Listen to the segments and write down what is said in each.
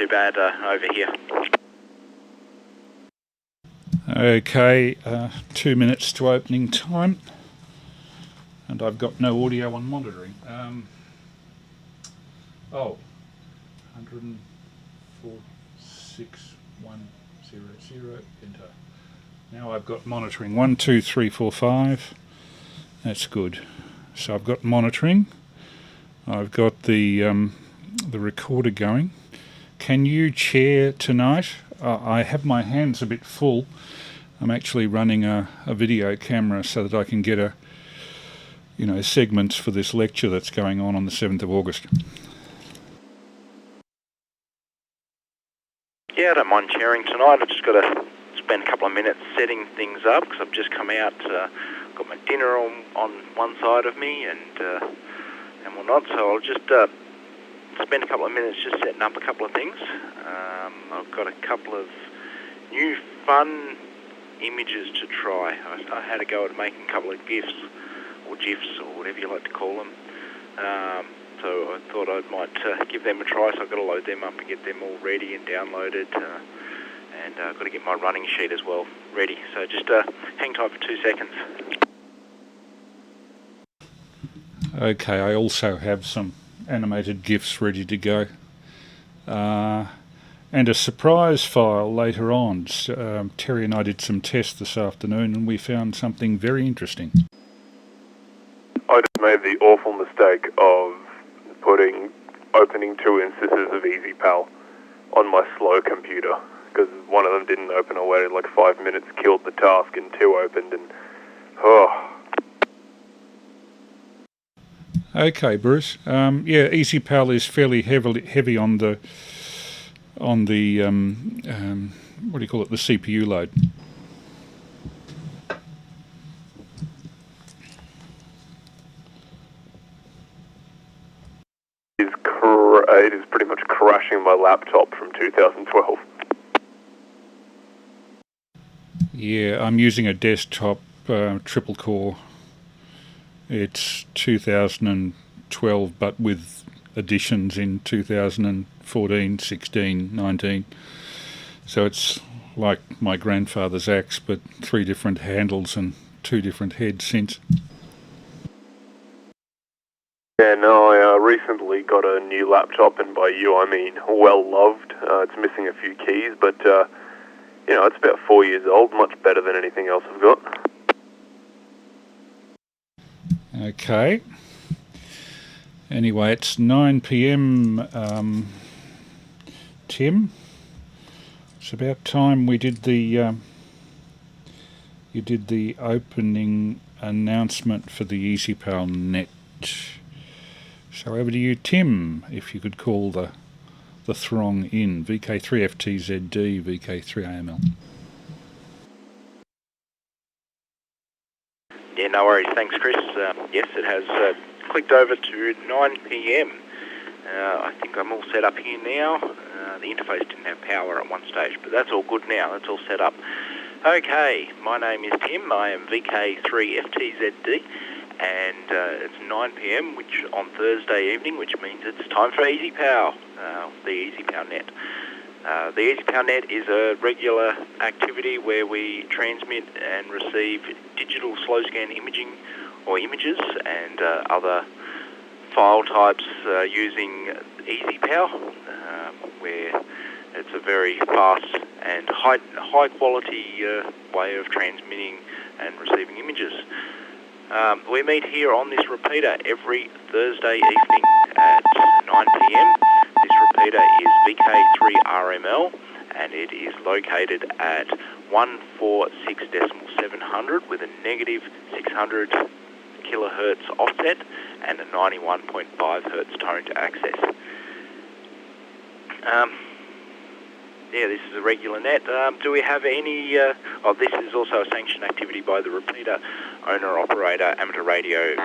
too bad over here. Okay, 2 minutes to opening time, and I've got no audio on monitoring. 104,6,100, enter. Now I've got monitoring 1, 2, 3, 4, 5. That's good. So I've got monitoring. I've got the recorder going. Can you chair tonight? I have my hands a bit full. I'm actually running a video camera so that I can get segments for this lecture that's going on the 7th of August. Yeah, I don't mind chairing tonight. I've just got to spend a couple of minutes setting things up because I've just come out, got my dinner on one side of me and whatnot. So I'll just spend a couple of minutes just setting up a couple of things. I've got a couple of new fun images to try. I had a go at making a couple of GIFs or GIFs or whatever you like to call them. So I thought I might give them a try. So I've got to load them up and get them all ready and downloaded. And I've got to get my running sheet as well ready. So just hang tight for 2 seconds. Okay, I also have some animated GIFs ready to go. And a surprise file later on. Terry and I did some tests this afternoon and we found something very interesting. I just made the awful mistake of opening 2 instances of Easypal on my slow computer because one of them didn't open. I waited like 5 minutes, killed the task, and 2 opened, and Okay, Bruce. Easypal is fairly heavy on the what do you call it? The CPU load. It is pretty much crashing my laptop from 2012. Yeah, I'm using a desktop triple core. It's 2012, but with additions in 2014, 16, 19. So it's like my grandfather's axe, but 3 different handles and 2 different heads since. Yeah, no, I recently got a new laptop, and by you I mean well loved. It's missing a few keys, but it's about 4 years old, much better than anything else I've got. Okay. Anyway, it's 9 p.m. Tim. It's about time we did you did the opening announcement for the Easypal net. So over to you, Tim, if you could call the throng in. VK3FTZD, VK3AML. Yeah, no worries. Thanks, Chris. Yes, it has clicked over to 9 p.m. I think I'm all set up here now. The interface didn't have power at one stage, but that's all good now. That's all set up. Okay, my name is Tim. I am VK3FTZD, and it's 9 p.m. which on Thursday evening, which means it's time for Easypal, the Easypal net. The Easypal net is a regular activity where we transmit and receive digital slow scan imaging or images and other file types using Easypal, where it's a very fast and high quality way of transmitting and receiving images. We meet here on this repeater every Thursday evening at 9 p.m. This repeater is VK3RML and it is located at 146.700 with a negative 600 kilohertz offset and a 91.5 hertz tone to access. This is a regular net. Do we have any... this is also a sanctioned activity by the repeater owner-operator amateur radio.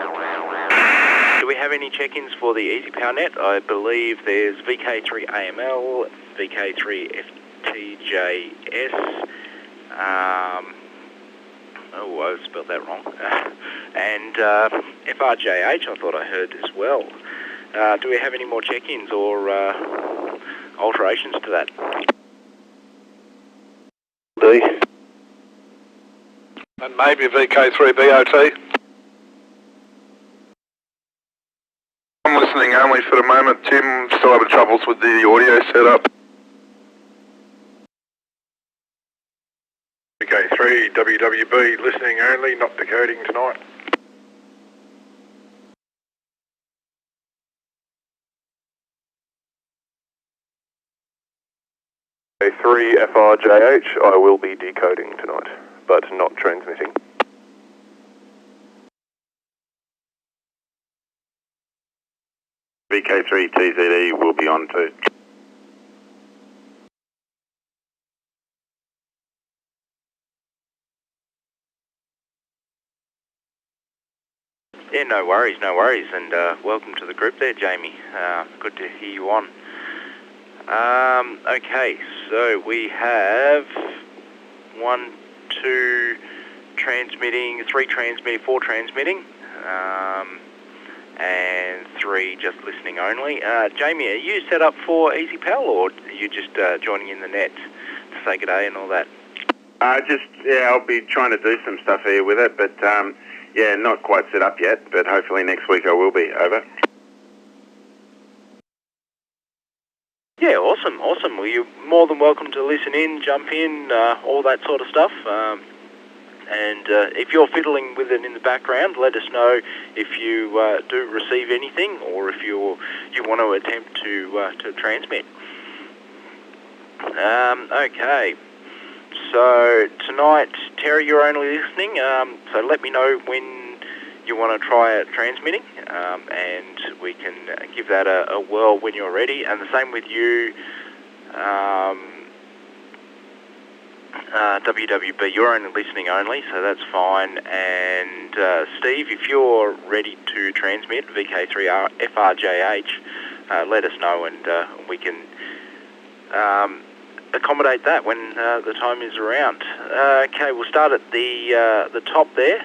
Do we have any check-ins for the Easypal net? I believe there's VK3AML, VK3FTJS, I spelled that wrong, and FRJH I thought I heard as well. Do we have any more check-ins, or alterations to that. D. And maybe a VK3 BOT. I'm listening only for the moment, Tim. Still having troubles with the audio setup. VK3 WWB, listening only, not decoding tonight. A3 FRJH, I will be decoding tonight, but not transmitting. VK3 TZE will be on too. Yeah, no worries, and welcome to the group there, Jamie. Good to hear you on. Okay, so we have 1, 2 transmitting, 3 transmitting, 4 transmitting, and 3 just listening only. Jamie, are you set up for Easypal, or are you just joining in the net to say good day and all that? I'll be trying to do some stuff here with it, but yeah, not quite set up yet, but hopefully next week I will be. Over. Yeah, awesome. Well, you're more than welcome to listen in, jump in, all that sort of stuff. And if you're fiddling with it in the background, let us know if you do receive anything, or if you want to attempt to transmit. Okay. So tonight, Terry, you're only listening. So let me know when you want to try transmitting, and we can give that a whirl when you're ready. And the same with you, WWB, you're only listening only, so that's fine. And Steve, if you're ready to transmit VK3 FRJH, let us know, and we can accommodate that when the time is around. Okay, we'll start at the top there.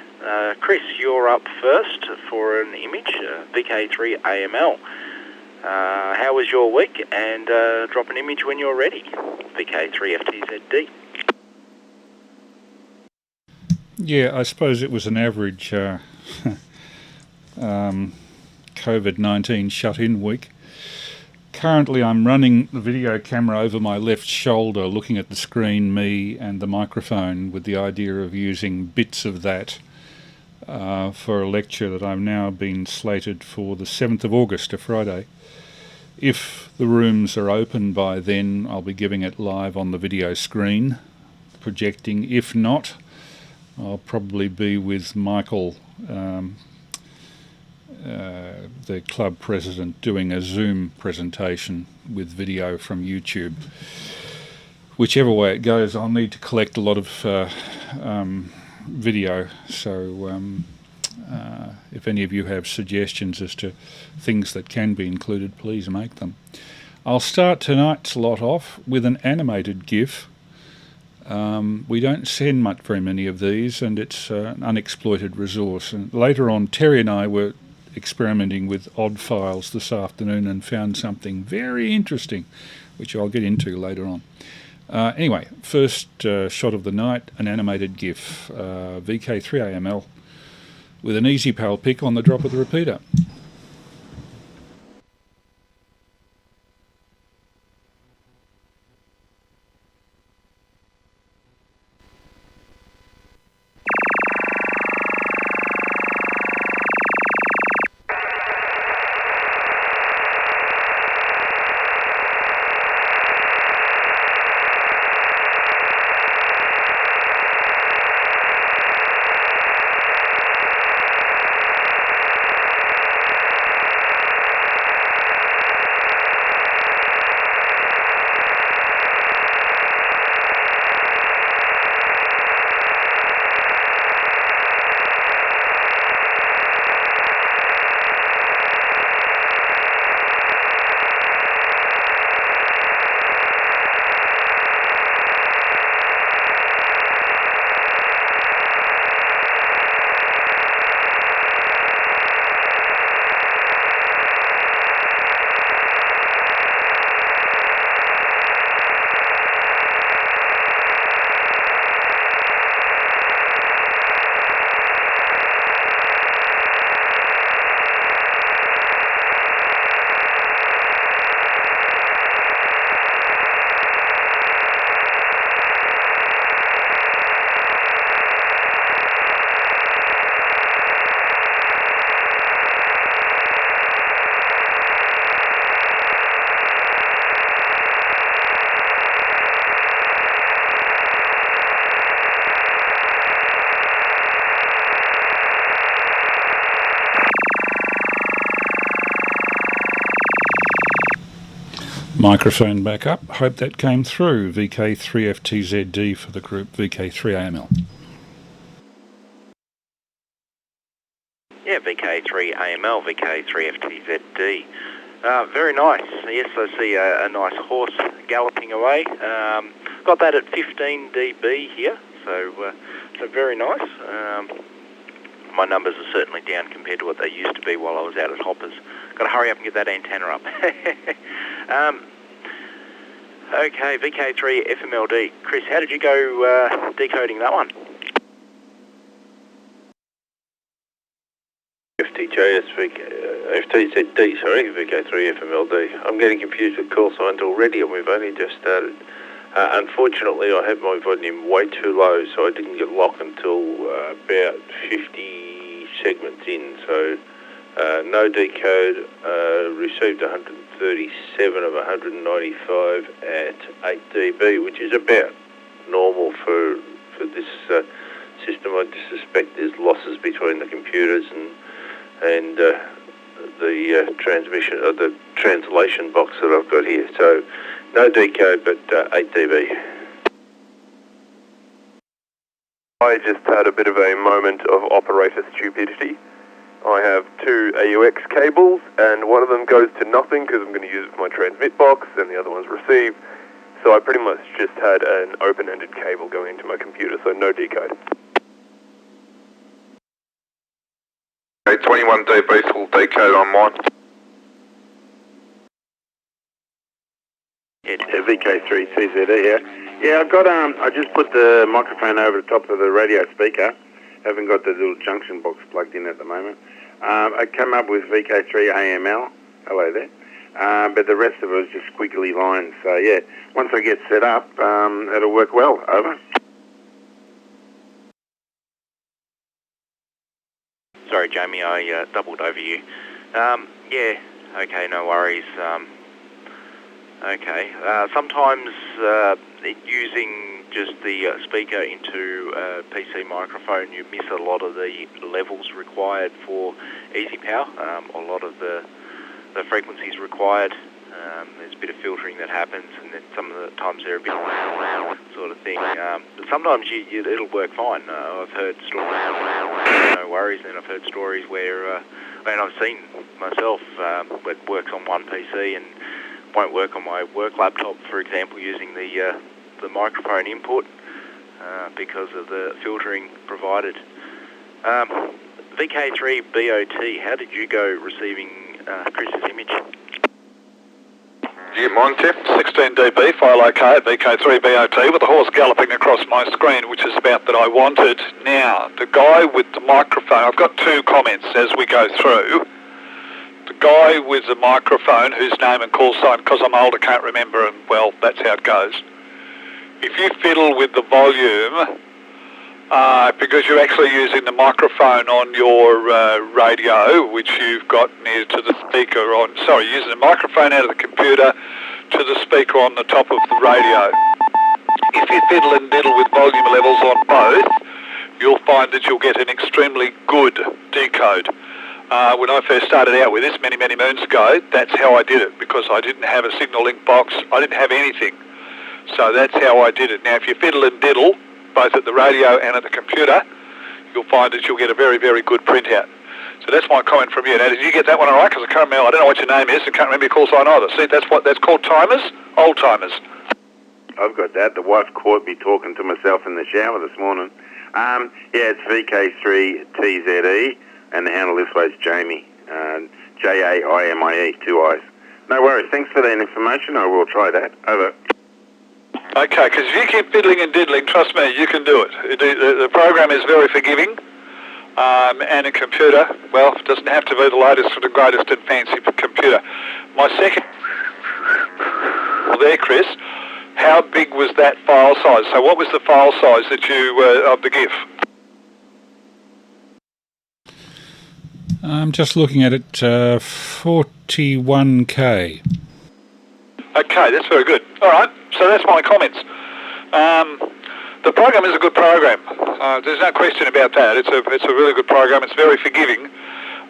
Chris, you're up first for an image, VK3 AML. How was your week? And drop an image when you're ready, VK3 FTZD. Yeah, I suppose it was an average COVID-19 shut-in week. Currently I'm running the video camera over my left shoulder, looking at the screen, me and the microphone, with the idea of using bits of that for a lecture that I've now been slated for the 7th of August, a Friday. If the rooms are open by then, I'll be giving it live on the video screen, projecting. If not, I'll probably be with Michael, the club president, doing a Zoom presentation with video from YouTube. Whichever way it goes, I'll need to collect a lot of video, so if any of you have suggestions as to things that can be included, please make them. I'll start tonight's lot off with an animated GIF. We don't send very many of these, and it's an unexploited resource. And later on, Terry and I were experimenting with odd files this afternoon and found something very interesting, which I'll get into later on. Anyway, first shot of the night, an animated GIF, VK3 AML, with an Easypal pic on the drop of the repeater. Microphone back up. Hope that came through. VK3FTZD for the group VK3AML. Yeah, VK3AML, VK3FTZD. Very nice. Yes, I see a nice horse galloping away. Got that at 15 dB here, so very nice. My numbers are certainly down compared to what they used to be while I was out at Hoppers. Got to hurry up and get that antenna up. Okay, VK3 FMLD. Chris, how did you go decoding that one? FTZD, sorry, VK3 FMLD. I'm getting confused with call signs already, and we've only just started. Unfortunately, I had my volume way too low, so I didn't get lock until about 50 segments in. So no decode, received 137 of 195 at 8 dB, which is about normal for this system. I just suspect there's losses between the computers and the transmission or the translation box that I've got here. So no decode, but 8 dB. I just had a bit of a moment of operator stupidity. I have two AUX cables, and one of them goes to nothing because I'm going to use it for my transmit box, and the other one's receive. So I pretty much just had an open-ended cable going into my computer, so no decode. 21 dB full decode on mine. VK3 TZD here. Yeah, I've got I just put the microphone over the top of the radio speaker. Haven't got the little junction box plugged in at the moment. I came up with VK3 AML. Hello there. But the rest of it was just squiggly lines. So yeah, once I get set up, it'll work well. Over. Sorry, Jamie, I doubled over you. Yeah, okay, no worries. Okay, sometimes using just the speaker into a PC microphone, you miss a lot of the levels required for Easypal. A lot of the frequencies required. There's a bit of filtering that happens, and then some of the times they're a bit sort of thing. But sometimes it'll work fine. I've heard stories, no worries, and I've heard stories where, and I've seen myself, it works on one PC and won't work on my work laptop, for example, using the microphone input because of the filtering provided. VK3 BOT, how did you go receiving Chris's image? You get mine, Tim? 16 dB, file OK at VK3 BOT with the horse galloping across my screen, which is about that I wanted. Now, the guy with the microphone, I've got two comments as we go through. The guy with the microphone, whose name and call sign, because I'm old, I can't remember, and well, that's how it goes. If you fiddle with the volume, because you're actually using the microphone on your radio, which you've got near to the speaker on, sorry, using the microphone out of the computer to the speaker on the top of the radio. If you fiddle and diddle with volume levels on both, you'll find that you'll get an extremely good decode. When I first started out with this many, many moons ago, that's how I did it, because I didn't have a signal link box, I didn't have anything. So that's how I did it. Now, if you fiddle and diddle, both at the radio and at the computer, you'll find that you'll get a very, very good printout. So that's my comment from you. Now, did you get that one all right? Because I can't remember, I don't know what your name is, and can't remember your call sign either. See, that's called timers, old timers. I've got that. The wife caught me talking to myself in the shower this morning. Yeah, it's VK3 TZE, and the handle this way is Jamie, Jaimie, 2 I's. No worries. Thanks for that information. I will try that. Over. Okay, because if you keep fiddling and diddling, trust me, you can do it. The program is very forgiving, and a computer, well, it doesn't have to be the latest or the greatest and fancy computer. My second, well, there, Chris, how big was that file size? So what was the file size that you, of the GIF? I'm just looking at it, 41K. Okay, that's very good. All right, so that's my comments. The program is a good program. There's no question about that. It's a really good program. It's very forgiving.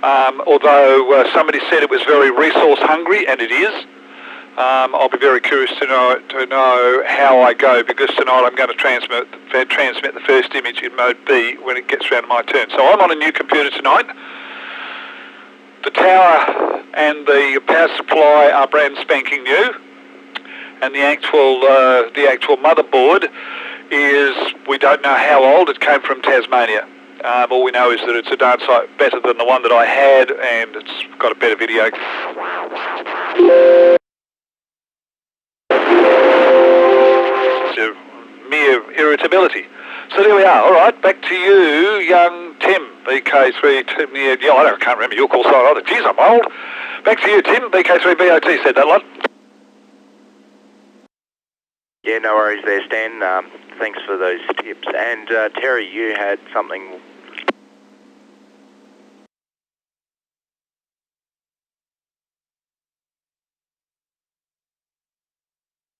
Although somebody said it was very resource hungry, and it is. I'll be very curious to know how I go, because tonight I'm going to transmit the first image in mode B when it gets around to my turn. So I'm on a new computer tonight. The tower and the power supply are brand spanking new, and the actual motherboard is, we don't know how old. It came from Tasmania. All we know is that it's a darn sight better than the one that I had, and it's got a better video. Mere irritability. So there we are. All right, back to you, young Tim, BK3. Tim, yeah, I can't remember your call sign either. Geez, I'm old. Back to you, Tim, BK3BOT. Said that lot. Yeah, no worries there, Stan. Thanks for those tips. And Terry, you had something.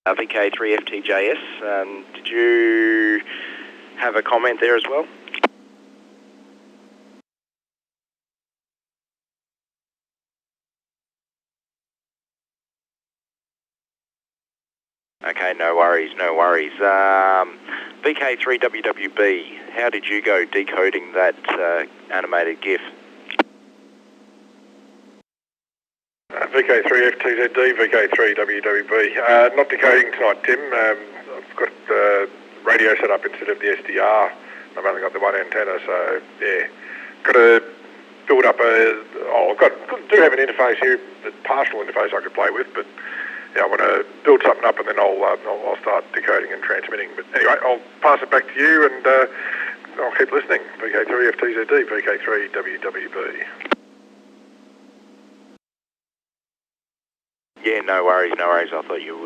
VK3FTJS. Did you have a comment there as well? Okay, no worries, no worries. VK3WWB, how did you go decoding that animated GIF? VK3FTZD, VK3WWB. Not decoding tonight, Tim. I've got the radio set up instead of the SDR. I've only got the one antenna, so yeah. Got to build up do have an interface here, a partial interface I could play with, but yeah, I want to build something up and then I'll start decoding and transmitting. But anyway, I'll pass it back to you and I'll keep listening. VK3FTZD, VK3WWB. Yeah, no worries, no worries. I thought you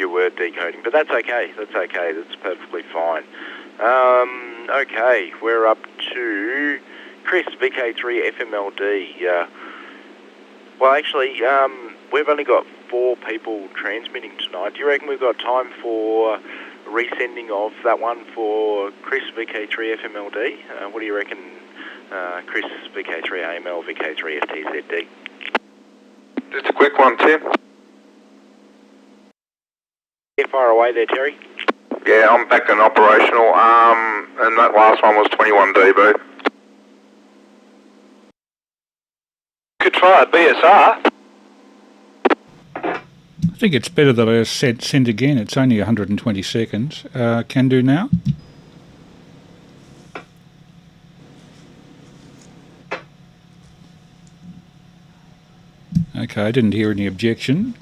were decoding, but that's okay. That's okay. That's perfectly fine. Okay, we're up to Chris, VK3FMLD. Well, actually, we've only got 4 people transmitting tonight. Do you reckon we've got time for resending of that one for Chris, VK3FMLD? What do you reckon, Chris, VK3AML, VK3FTZD? Just a quick one, Tim. Yeah, far away there, Terry. Yeah, I'm back and operational, and that last one was 21 dB. Could try a BSR. I think it's better that I send again. It's only 120 seconds. Can do now. Okay, I didn't hear any objection.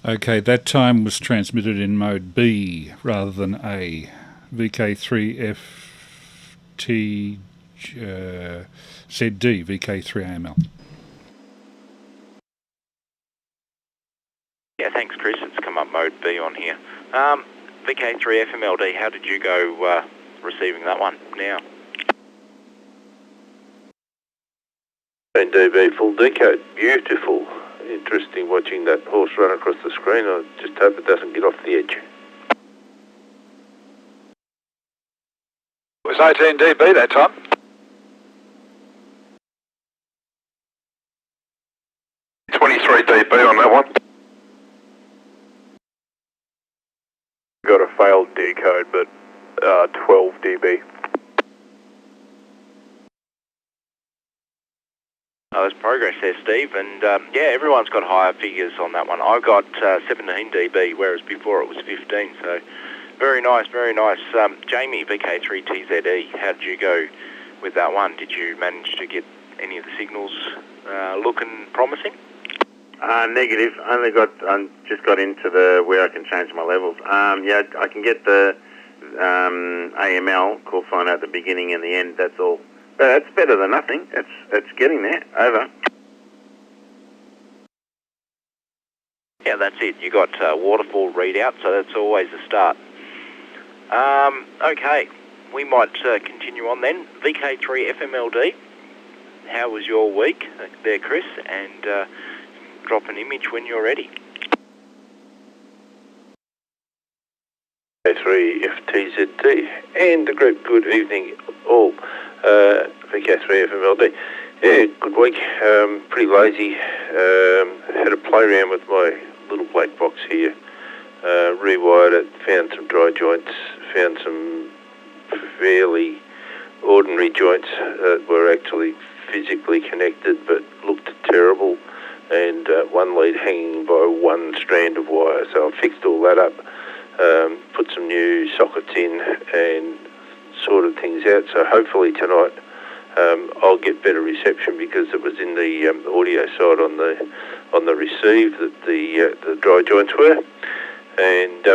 Okay, that time was transmitted in mode B rather than A. VK3FT ZD, VK3AML. Yeah, thanks, Chris. It's come up mode B on here. VK3FMLD, how did you go receiving that one now? dB full decode. Beautiful. Interesting watching that horse run across the screen. I just hope it doesn't get off the edge. It was 18 dB that time. dB on that one. Got a failed decode, but 12 dB. Oh, there's progress there, Steve, and yeah, everyone's got higher figures on that one. I got 17 dB, whereas before it was 15, so very nice, very nice. Jamie, VK3TZE, how did you go with that one? Did you manage to get any of the signals looking promising? Negative. Just got into the where I can change my levels. Yeah, I can get the AML call sign at the beginning and the end. That's all. But it's better than nothing. It's getting there. Over. Yeah, that's it. You got waterfall readout, so that's always a start. Okay, we might continue on then. VK3FMLD, how was your week there, Chris? And drop an image when you're ready. VK3FTZD and the group, good evening all. VK3FMLD. Yeah, good week. Pretty lazy. Had a play around with my little black box here. Rewired it, found some dry joints, found some fairly ordinary joints that were actually physically connected but looked terrible, and one lead hanging by one strand of wire. So I fixed all that up, put some new sockets in and sorted things out. So hopefully tonight I'll get better reception, because it was in the audio side on the receive that the dry joints were, and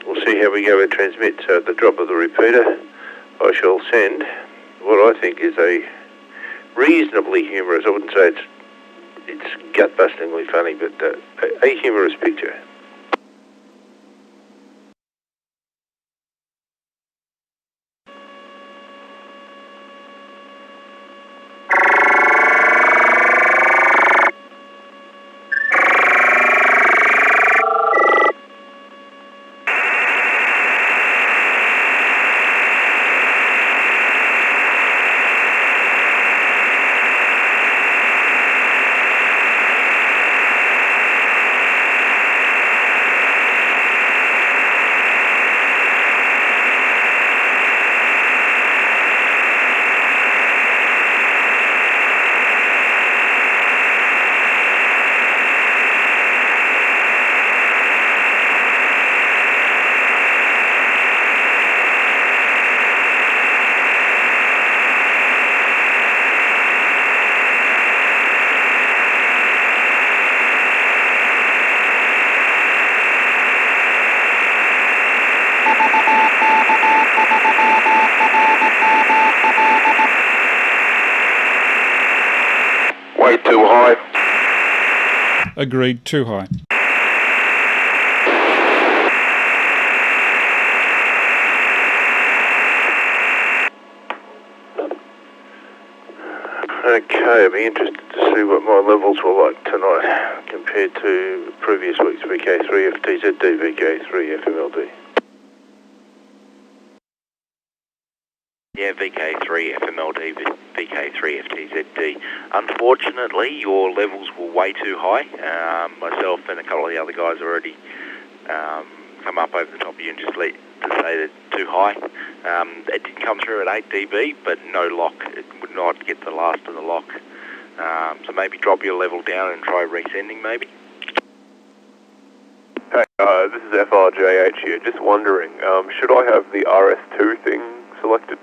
we'll see how we go with transmit. So at the drop of the repeater, I shall send what I think is a reasonably humorous, I wouldn't say it's gut-bustingly funny, but a humorous picture. Way too high. Agreed, too high. Okay, I'll be interested to see what my levels were like tonight compared to previous weeks. VK3FTZD, VK3FMLD. Yeah, VK3FMLD, VK3FTZD. Unfortunately, your levels were way too high. Myself and a couple of the other guys already come up over the top of you and just to say they're too high. It did come through at 8 dB, but no lock. It would not get the last of the lock. So maybe drop your level down and try resending maybe. Hey, this is FRJH here. Just wondering, should I have the RS2 thing selected?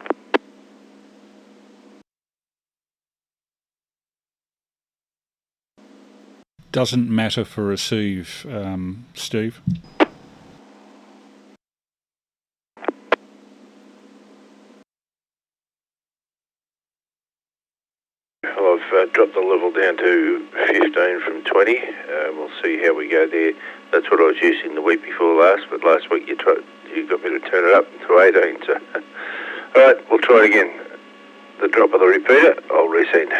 doesn't matter for receive, Steve. Well, I've dropped the level down to 15 from 20. We'll see how we go there. That's what I was using the week before last, but last week you got me to turn it up to 18. So, all right, we'll try it again. The drop of the repeater, I'll resend.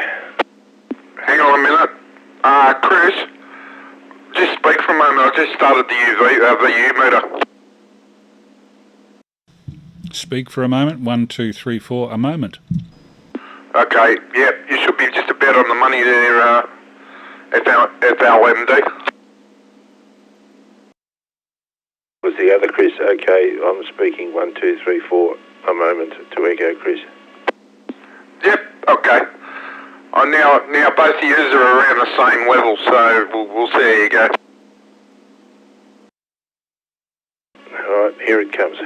Hang on a minute. Chris, just speak for a moment. I just started the VU meter. Speak for a moment. 1, 2, 3, 4. A moment. Okay, yeah, you should be just about on the money there, FLMD. Was the other Chris? Okay, I'm speaking 1, 2, 3, 4. A moment to echo, Chris. Yep, okay. Now both of you are around the same level, so we'll see how you go. All right, here it comes.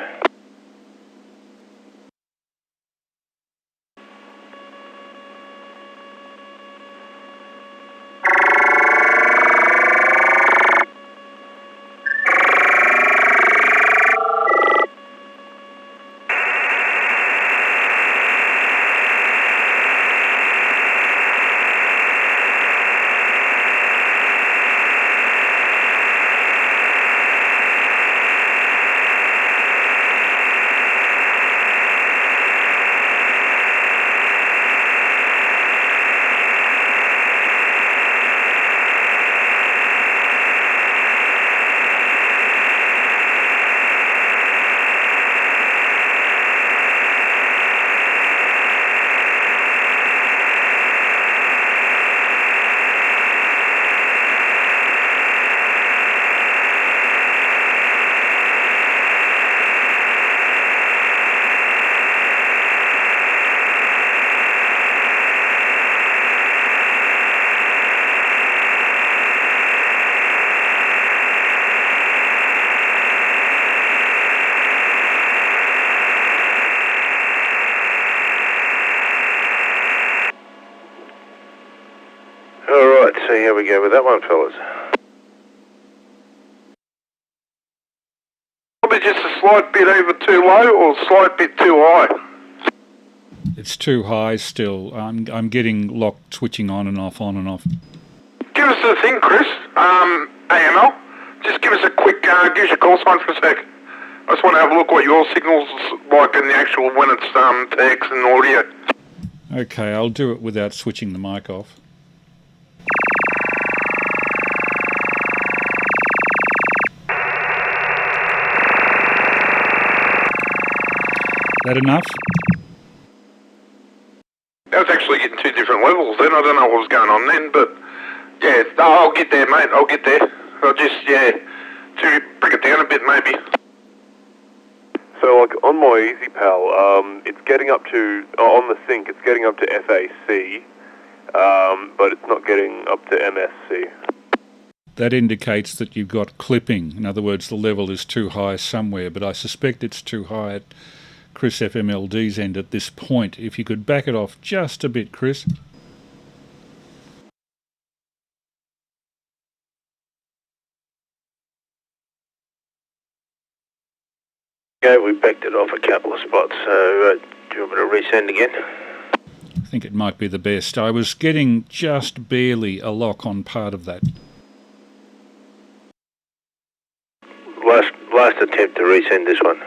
See how we go with that one, fellas. Probably just a slight bit either too low or a slight bit too high. It's too high still. I'm getting locked, switching on and off, on and off. Give us a thing, Chris. AML. Just give us a quick, give us a call sign for a sec. I just want to have a look what your signal's like in the actual, when it's text and audio. Okay, I'll do it without switching the mic off. That enough? That was actually getting two different levels then. I don't know what was going on then, but yeah, I'll get there, mate. I'll get there. I'll just, to bring it down a bit maybe. So, like, on my Easypal, it's getting up to, on the sync, it's getting up to FAC, but it's not getting up to MSC. That indicates that you've got clipping. In other words, the level is too high somewhere, but I suspect it's too high at Chris FMLD's end at this point. If you could back it off just a bit, Chris. Okay, we backed it off a couple of spots, so do you want me to resend again? I think it might be the best. I was getting just barely a lock on part of that. Last attempt to resend this one.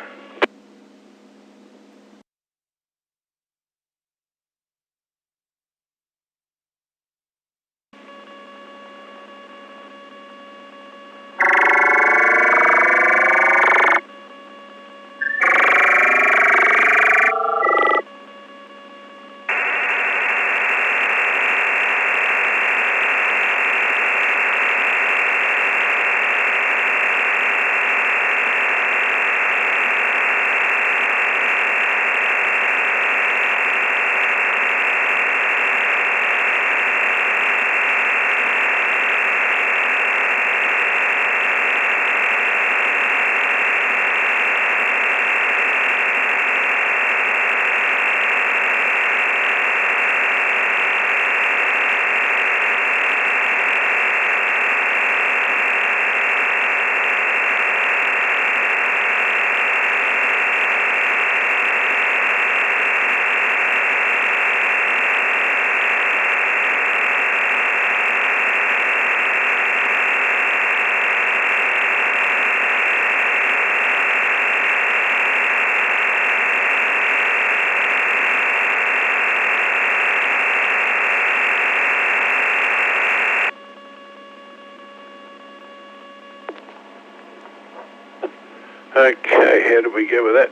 Okay, how did we go with that?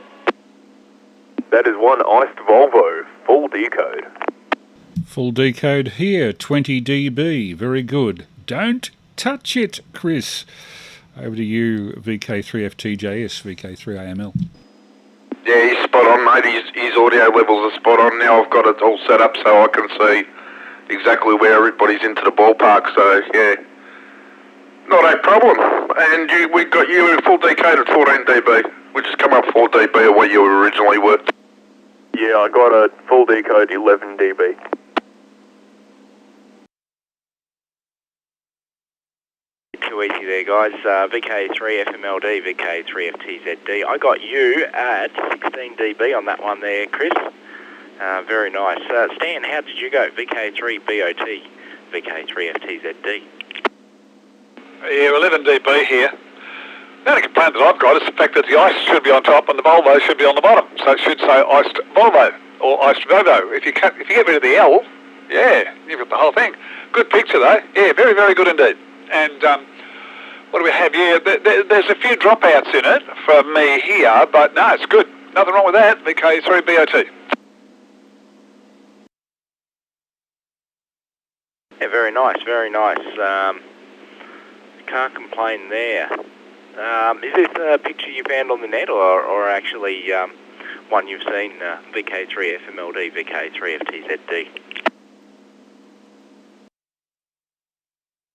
That is one iced Volvo, full decode. Full decode here, 20 dB. Very good. Don't touch it, Chris. Over to you, VK3FTJS, VK3AML. Yeah, he's spot on, mate. His audio levels are spot on. Now I've got it all set up so I can see exactly where everybody's into the ballpark. So, yeah, not a problem. And we got you full decoded 14 dB, which has come up 4 dB of what you originally were. Yeah, I got a full decode 11 dB. Too easy there, guys. VK3FMLD, VK3FTZD. I got you at 16 dB on that one there, Chris. Very nice. Stan, how did you go? VK3BOT, VK3FTZD. Yeah, 11 dB here. The only complaint that I've got is the fact that the ice should be on top and the Volvo should be on the bottom. So it should say iced Volvo or iced Volvo. If you get rid of the L, yeah, you've got the whole thing. Good picture though. Yeah, very, very good indeed. And what do we have here? There's a few dropouts in it from me here, but no, it's good. Nothing wrong with that. VK3BOT. Yeah, very nice, very nice. Can't complain there. Is this a picture you found on the net or actually one you've seen, VK3FMLD, VK3FTZD?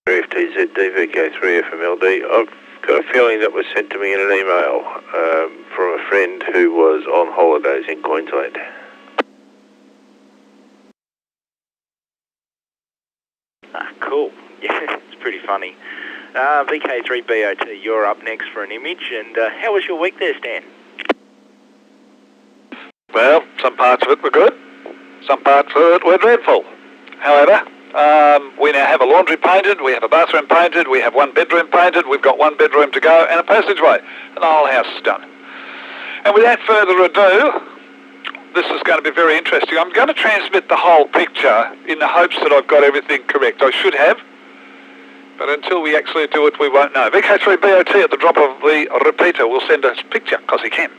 FTZD, VK3FMLD. I've got a feeling that was sent to me in an email from a friend who was on holidays in Queensland. Cool. Yeah, it's pretty funny. VK3BOT, you're up next for an image. And how was your week there, Stan? Well, some parts of it were good. Some parts of it were dreadful. However, we now have a laundry painted, we have a bathroom painted, we have one bedroom painted, we've got one bedroom to go, and a passageway. And the whole house is done. And without further ado, this is going to be very interesting. I'm going to transmit the whole picture in the hopes that I've got everything correct. I should have, but until we actually do it, we won't know. VK3BOT at the drop of the repeater will send us a picture, because he can.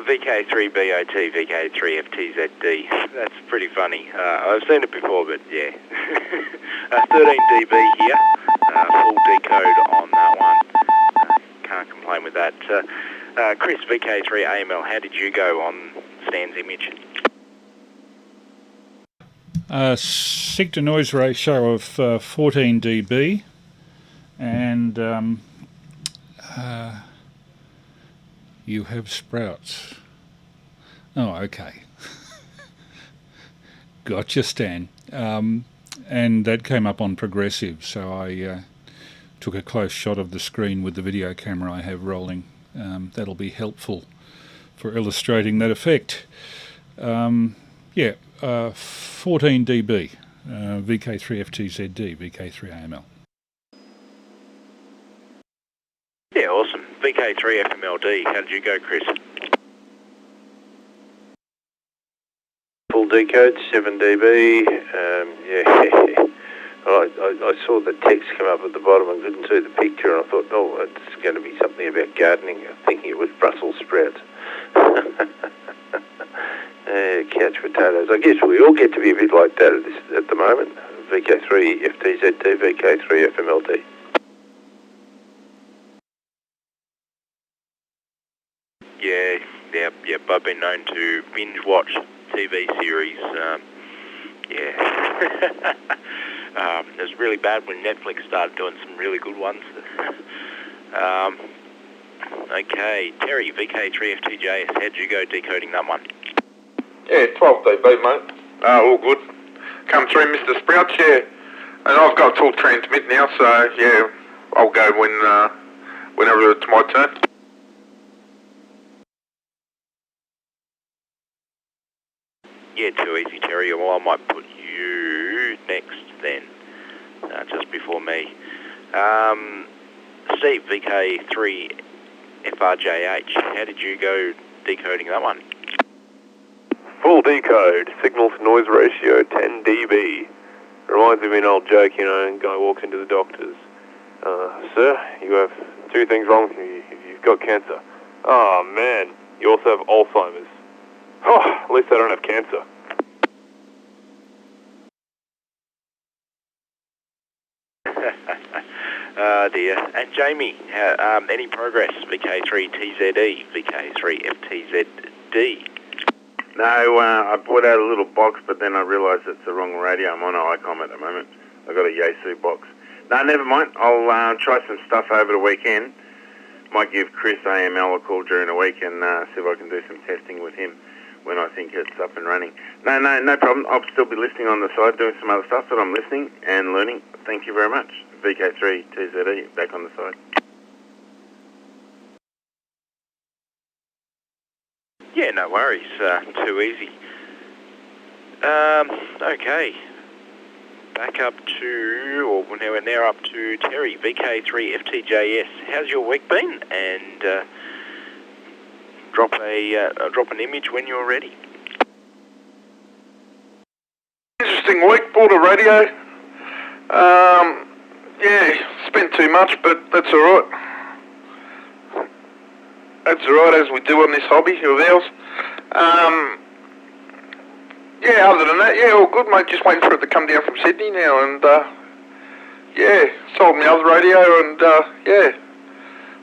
VK3BOT, VK3FTZD. That's pretty funny. I've seen it before, but yeah. 13 dB here. Full decode on that one. Can't complain with that. Chris, VK3AML, how did you go on Stan's image? Sig to noise ratio of 14 dB and you have sprouts. Oh, okay. Gotcha, Stan. And that came up on progressive, so I took a close shot of the screen with the video camera I have rolling. That'll be helpful for illustrating that effect. 14 dB, VK3FTZD, VK3AML. Yeah, awesome. VK3FMLD, how did you go, Chris? Full decode, 7 dB. Yeah, I saw the text come up at the bottom and couldn't see the picture, and I thought, oh, it's going to be something about gardening, thinking it was Brussels sprouts. Couch potatoes. I guess we all get to be a bit like that at the moment. VK3 FTZT, VK3 FMLD. Yeah, I've been known to binge watch TV series. It was really bad when Netflix started doing some really good ones. Okay, Terry, VK3 FTJS, how'd you go decoding that one? Yeah, 12 dB, mate. All good. Come through, Mr. Sprouts, yeah. And I've got full transmit now, so yeah, I'll go whenever it's my turn. Yeah, too easy, Terry. Well, I might put you next then, just before me. Steve, VK3 FRJH, how did you go decoding that one? Full decode, signal to noise ratio 10 dB. Reminds me of an old joke, and guy walks into the doctor's. Sir, you have two things wrong with you. You've got cancer. Oh man, you also have Alzheimer's. Oh, at least I don't have cancer. Dear. And Jamie, any progress? VK3 TZE, VK3 FTZD. No, I put out a little box, but then I realised it's the wrong radio. I'm on ICOM at the moment. I've got a Yaesu box. No, never mind. I'll try some stuff over the weekend. Might give Chris AML a call during the week and see if I can do some testing with him when I think it's up and running. No problem. I'll still be listening on the side, doing some other stuff, but I'm listening and learning. Thank you very much. VK3 TZE, back on the side. Yeah, no worries. Too easy. Okay. Back up to, or we're now up to Terry, VK3 FTJS. How's your week been? And drop an image when you're ready. Interesting week, bought a radio. Yeah, spent too much, but that's alright. That's alright, as we do on this hobby of ours. Yeah, other than that, yeah, all good, mate. Just waiting for it to come down from Sydney now, and yeah, sold my other radio, and yeah,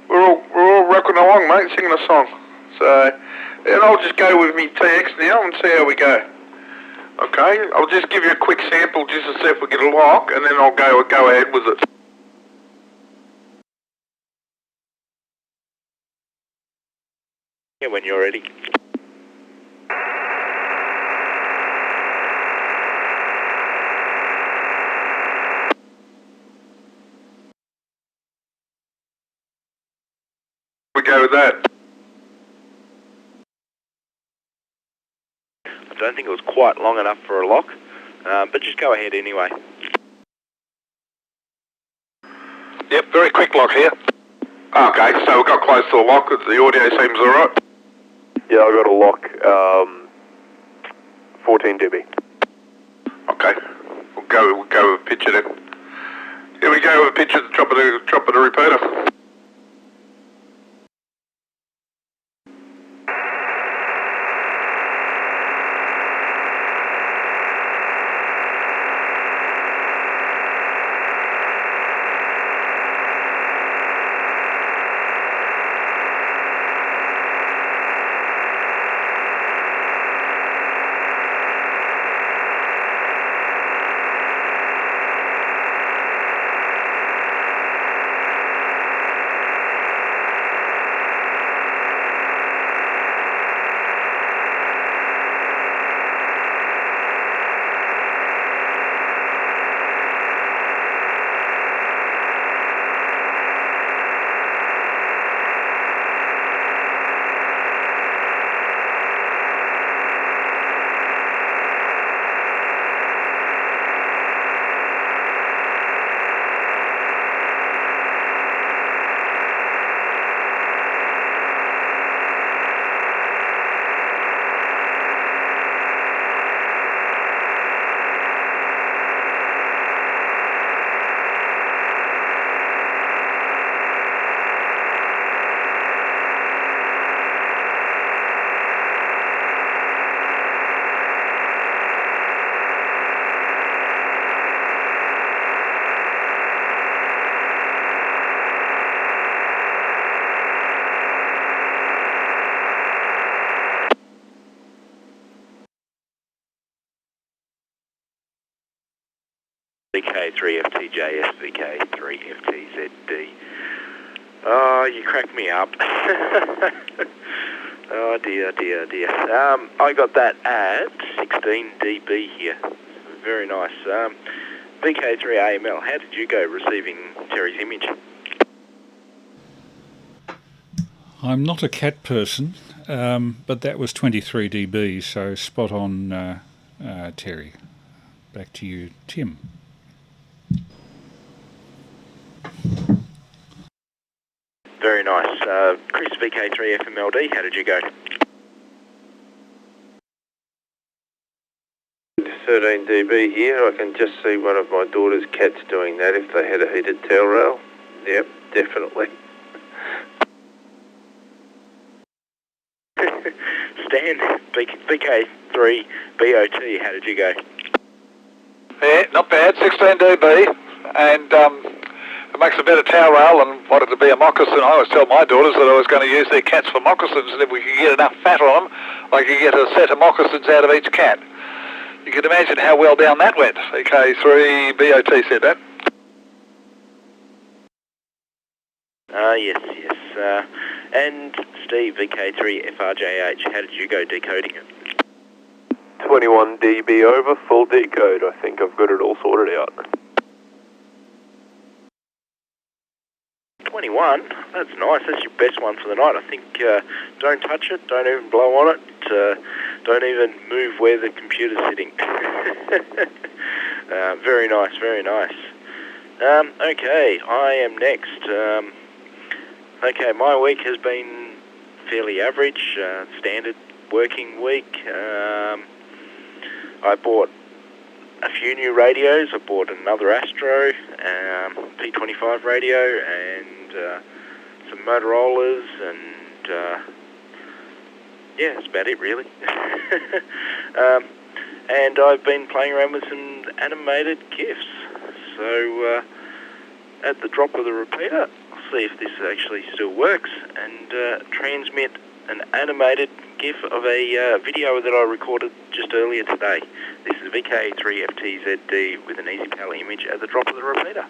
we're all rocking along, mate, singing a song. So, and I'll just go with me TX now and see how we go. Okay, I'll just give you a quick sample just to see if we get a lock, and then I'll go ahead with it. Yeah, when you're ready. We go with that. I don't think it was quite long enough for a lock, but just go ahead anyway. Yep, very quick lock here. Okay, so we got close to the lock. The audio seems alright. Yeah, I got a lock, 14 dB. Okay, we'll go with a picture then. Here we go with a picture at the top of the repeater. VK3FTJS, VK3FTZD. Oh, you crack me up. Oh dear. I got that at 16 dB here. Very nice. VK3AML, how did you go receiving Terry's image? I'm not a cat person, but that was 23 dB, so spot on, Terry. Back to you, Tim. Very nice. Chris, VK3FMLD, how did you go? 13 dB here. I can just see one of my daughter's cats doing that if they had a heated tail rail. Yep, definitely. Stan, VK3BOT, how did you go? Yeah, not bad, 16 dB, and it makes a better tail rail than what it would be a moccasin. I always tell my daughters that I was going to use their cats for moccasins, and if we could get enough fat on them, I could get a set of moccasins out of each cat. You can imagine how well down that went. VK3BOT said that. Yes. And Steve, VK3FRJH, how did you go decoding it? 21 dB over, full decode. I think I've got it all sorted out. 21? That's nice. That's your best one for the night. I think don't touch it, don't even blow on it, don't even move where the computer's sitting. Very nice. Okay, I am next. Okay, my week has been fairly average, standard working week. I bought a few new radios. I bought another Astro, P25 radio, and some Motorola's, and yeah, that's about it really. And I've been playing around with some animated GIFs. So at the drop of the repeater, I'll see if this actually still works, and transmit an animated GIF of a video that I recorded just earlier today. This is VK3FTZD with an Easypal image at the drop of the repeater.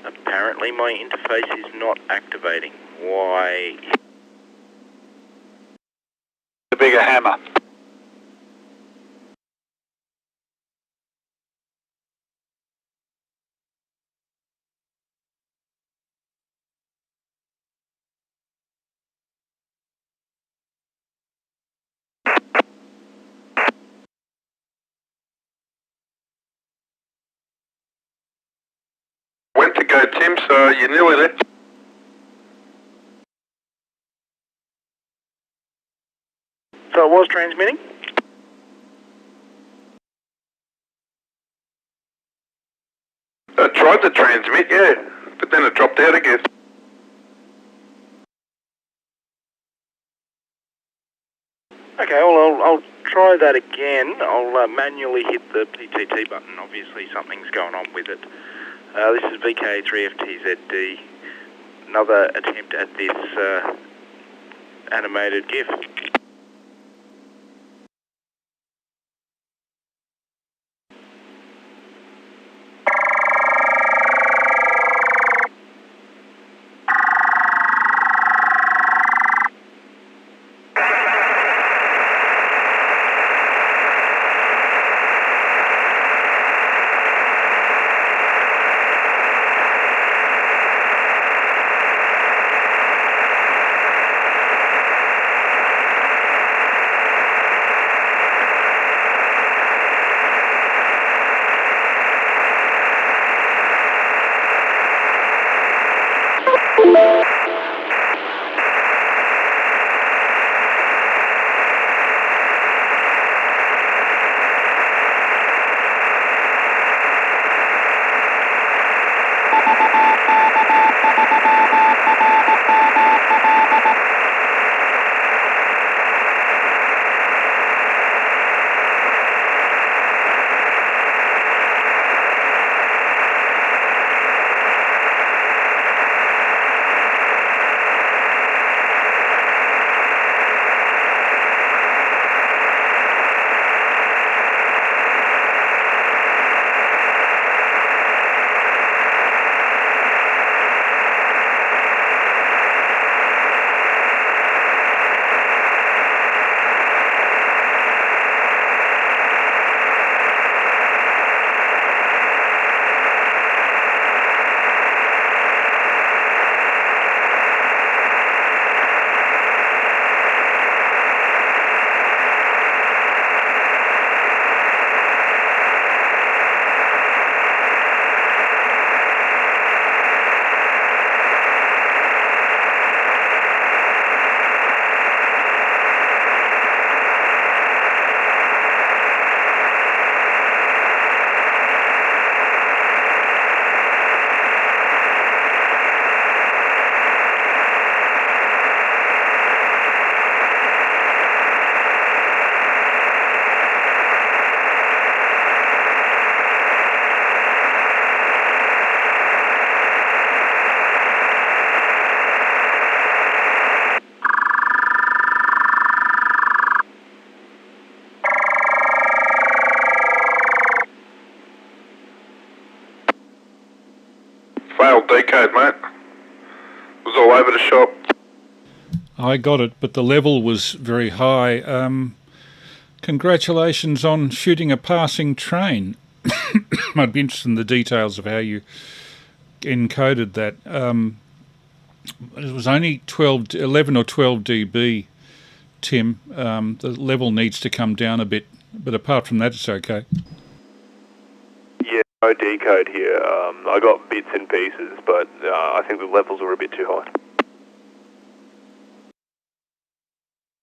Apparently my interface is not activating. Why? The bigger hammer. Went to go, Tim, so you're nearly there. So it was transmitting? I tried to transmit, yeah, but then it dropped out again. Okay, well, I'll try that again. I'll manually hit the PTT button. Obviously something's going on with it. This is VK3FTZD. Another attempt at this animated GIF. failed decode, mate. It was all over the shop. I got it, but the level was very high. Congratulations on shooting a passing train. I'd be interested in the details of how you encoded that. It was only 11 or 12 dB, Tim. The level needs to come down a bit, but apart from that, it's okay. Yeah, no decode here. I got bits and pieces, but I think the levels were a bit too high.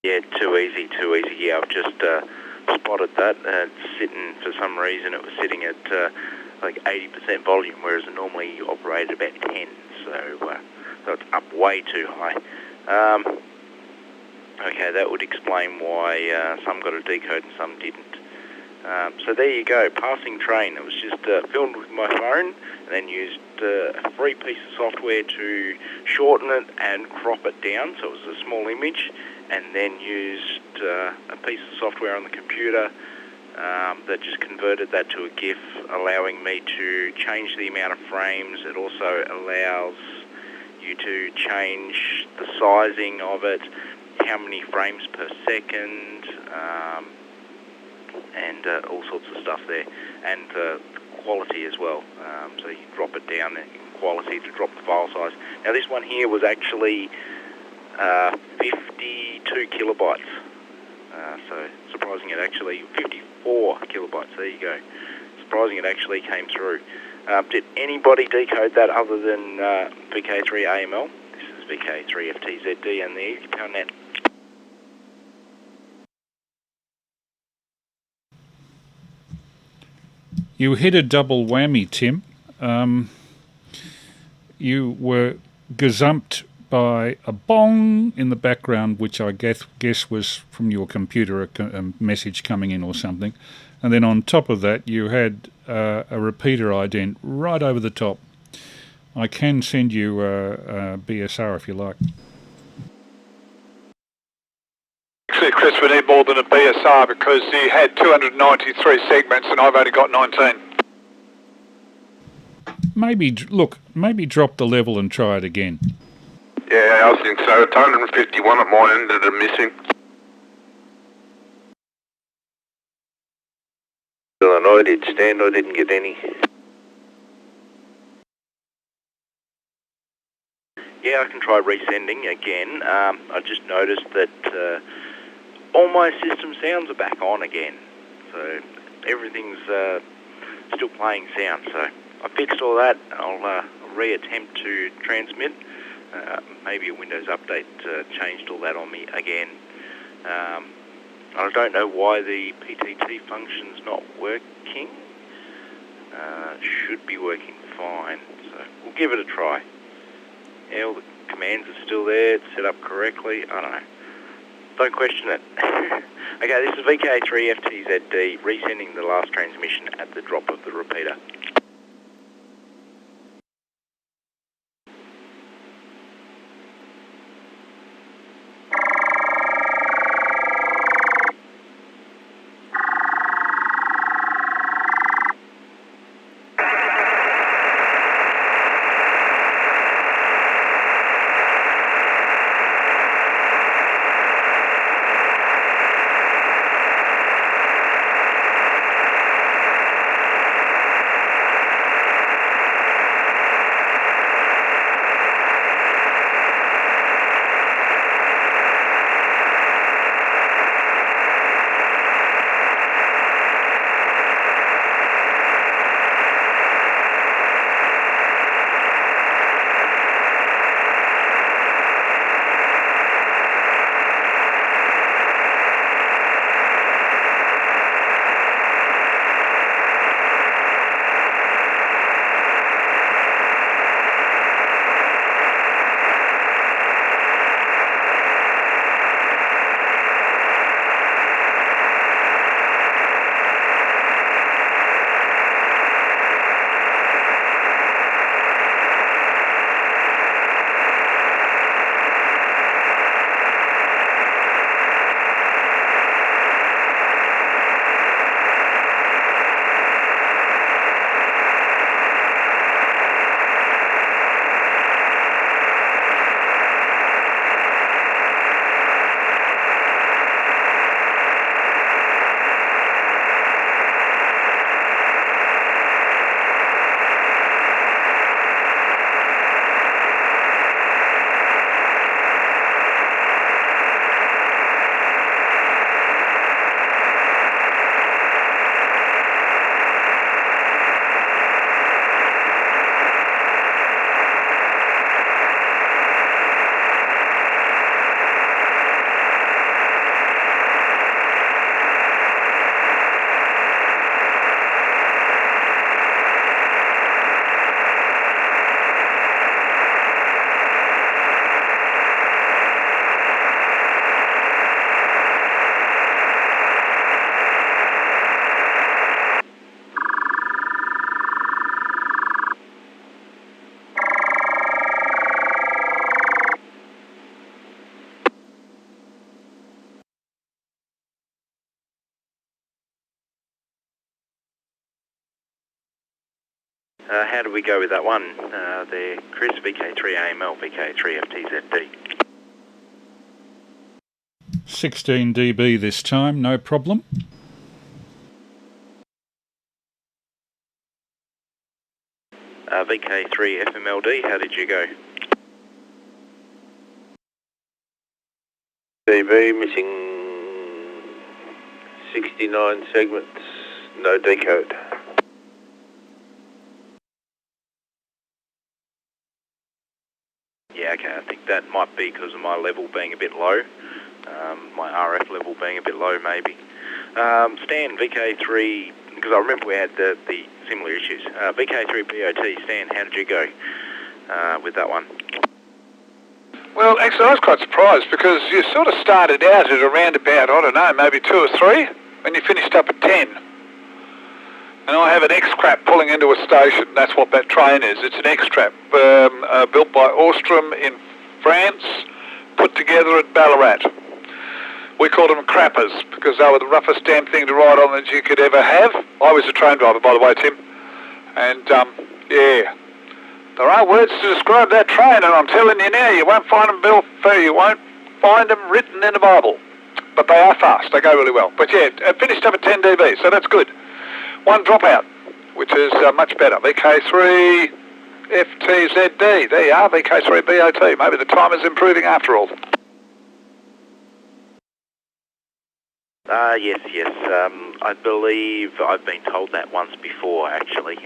Yeah, too easy. Yeah, I've just spotted that. It's sitting, for some reason, it was sitting at like 80% volume, whereas it normally operated about 10. So it's up way too high. Okay, that would explain why some got a decode and some didn't. So there you go, passing train. It was just filmed with my phone and then used a free piece of software to shorten it and crop it down so it was a small image, and then used a piece of software on the computer that just converted that to a GIF, allowing me to change the amount of frames. It also allows you to change the sizing of it, how many frames per second, and all sorts of stuff there, and quality as well. So you can drop it down in quality to drop the file size. Now this one here was actually 52 kilobytes. So surprising it actually, 54 kilobytes, there you go. Surprising it actually came through. Did anybody decode that other than VK3AML? This is VK3FTZD and the Easypal net. You hit a double whammy, Tim. You were gazumped by a bong in the background, which I guess was from your computer, a message coming in or something. And then on top of that, you had a repeater ident right over the top. I can send you a BSR if you like. Actually, Chris, we need more than a BSR because you had 293 segments and I've only got 19. Maybe drop the level and try it again. Yeah, I think so. 251 at my end that are missing. And I did stand, I didn't get any. Yeah, I can try resending again. I just noticed that all my system sounds are back on again. So everything's still playing sound. So I fixed all that. I'll re-attempt to transmit. Maybe a Windows update changed all that on me again. I don't know why the PTT function's not working. Should be working fine, so we'll give it a try. Yeah, all the commands are still there, it's set up correctly, I don't know. Don't question it. Okay, this is VK3FTZD, resending the last transmission at the drop of the repeater. How do we go with that one? There, Chris, VK3AML, VK3FTZD. 16 dB this time, no problem. VK3FMLD, how did you go? dB missing 69 segments, no decode. Yeah, okay, I think that might be because of my level being a bit low. My RF level being a bit low, maybe. Stan, VK3, because I remember we had the similar issues. VK3BOT, Stan, how did you go with that one? Well, actually, I was quite surprised because you sort of started out at around about, I don't know, maybe 2 or 3, and you finished up at 10. And I have an X-Crap pulling into a station. That's what that train is. It's an X-Trap built by Ostrom in France, put together at Ballarat. We called them crappers because they were the roughest damn thing to ride on that you could ever have. I was a train driver, by the way, Tim. And, yeah, there are words to describe that train, and I'm telling you now, you won't find them built, you won't find them written in the Bible. But they are fast. They go really well. But, yeah, it finished up at 10 dB, so that's good. One dropout, which is much better. VK3FTZD. There you are, VK3BOT. Maybe the time is improving after all. Yes. I believe I've been told that once before, actually.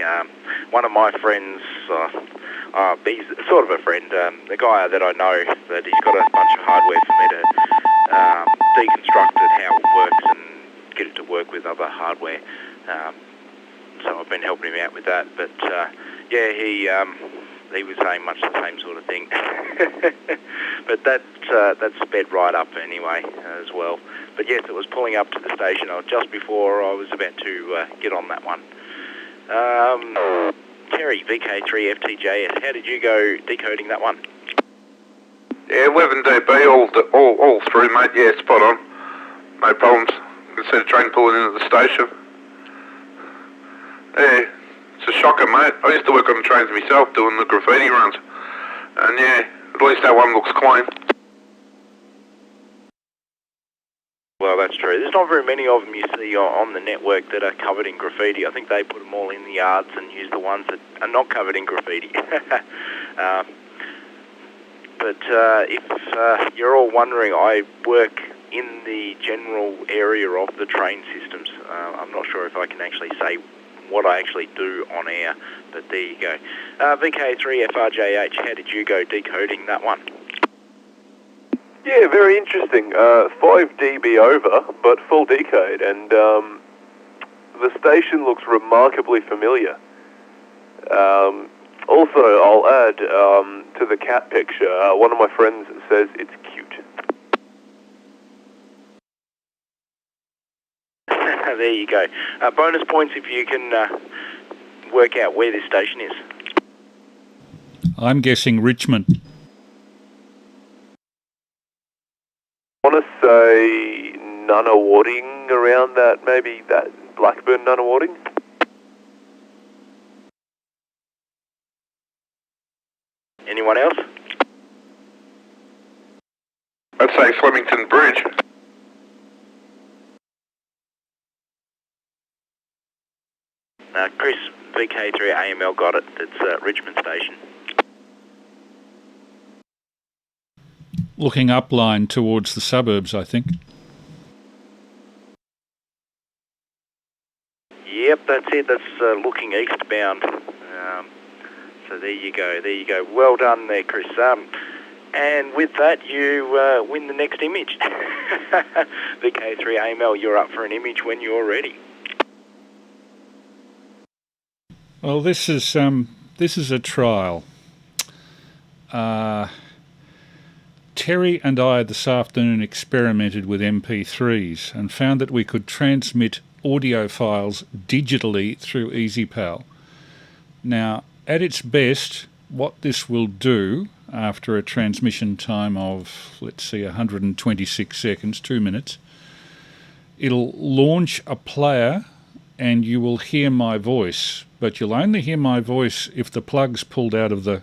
One of my friends, he's sort of a friend, the guy that I know, that he's got a bunch of hardware for me to deconstruct it, how it works, and get it to work with other hardware. So I've been helping him out with that. But, yeah, he was saying much the same sort of thing. But that sped right up anyway as well. But yes, it was pulling up to the station just before I was about to get on that one. Terry, VK3FTJS, how did you go decoding that one? Yeah, 11 dB all through, mate. Yeah, spot on. No problems. You can see the train pulling into the station. Yeah, it's a shocker, mate. I used to work on the trains myself doing the graffiti runs. And yeah, at least that one looks clean. Well, that's true. There's not very many of them you see on the network that are covered in graffiti. I think they put them all in the yards and use the ones that are not covered in graffiti. But if you're all wondering, I work in the general area of the train systems. I'm not sure if I can actually say what I actually do on air, but there you go. VK3FRJH, how did you go decoding that one? Yeah, very interesting. 5 dB over, but full decode, and the station looks remarkably familiar. Also, I'll add to the cat picture, one of my friends says it's cute. There you go. Bonus points if you can work out where this station is. I'm guessing Richmond. I want to say Nunawading, around that, maybe that Blackburn Nunawading. Anyone else? I'd say Flemington Bridge. Chris, VK3AML got it. It's Richmond Station. Looking upline towards the suburbs, I think. Yep, that's it. That's looking eastbound. So there you go. There you go. Well done there, Chris. And with that, you win the next image. VK3AML, you're up for an image when you're ready. Well, this is a trial. Terry and I this afternoon experimented with MP3s and found that we could transmit audio files digitally through Easypal. Now, at its best, what this will do after a transmission time of, let's see, 126 seconds, 2 minutes, it'll launch a player and you will hear my voice, but you'll only hear my voice if the plug's pulled out of the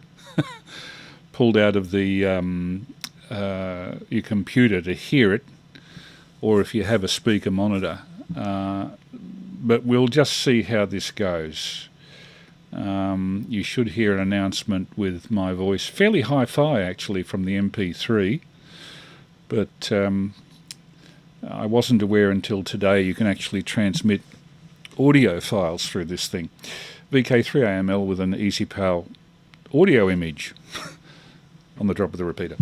your computer to hear it, or if you have a speaker monitor. But we'll just see how this goes. You should hear an announcement with my voice, fairly hi-fi actually, from the MP3, but I wasn't aware until today you can actually transmit audio files through this thing. VK3AML with an Easypal audio image on the drop of the repeater.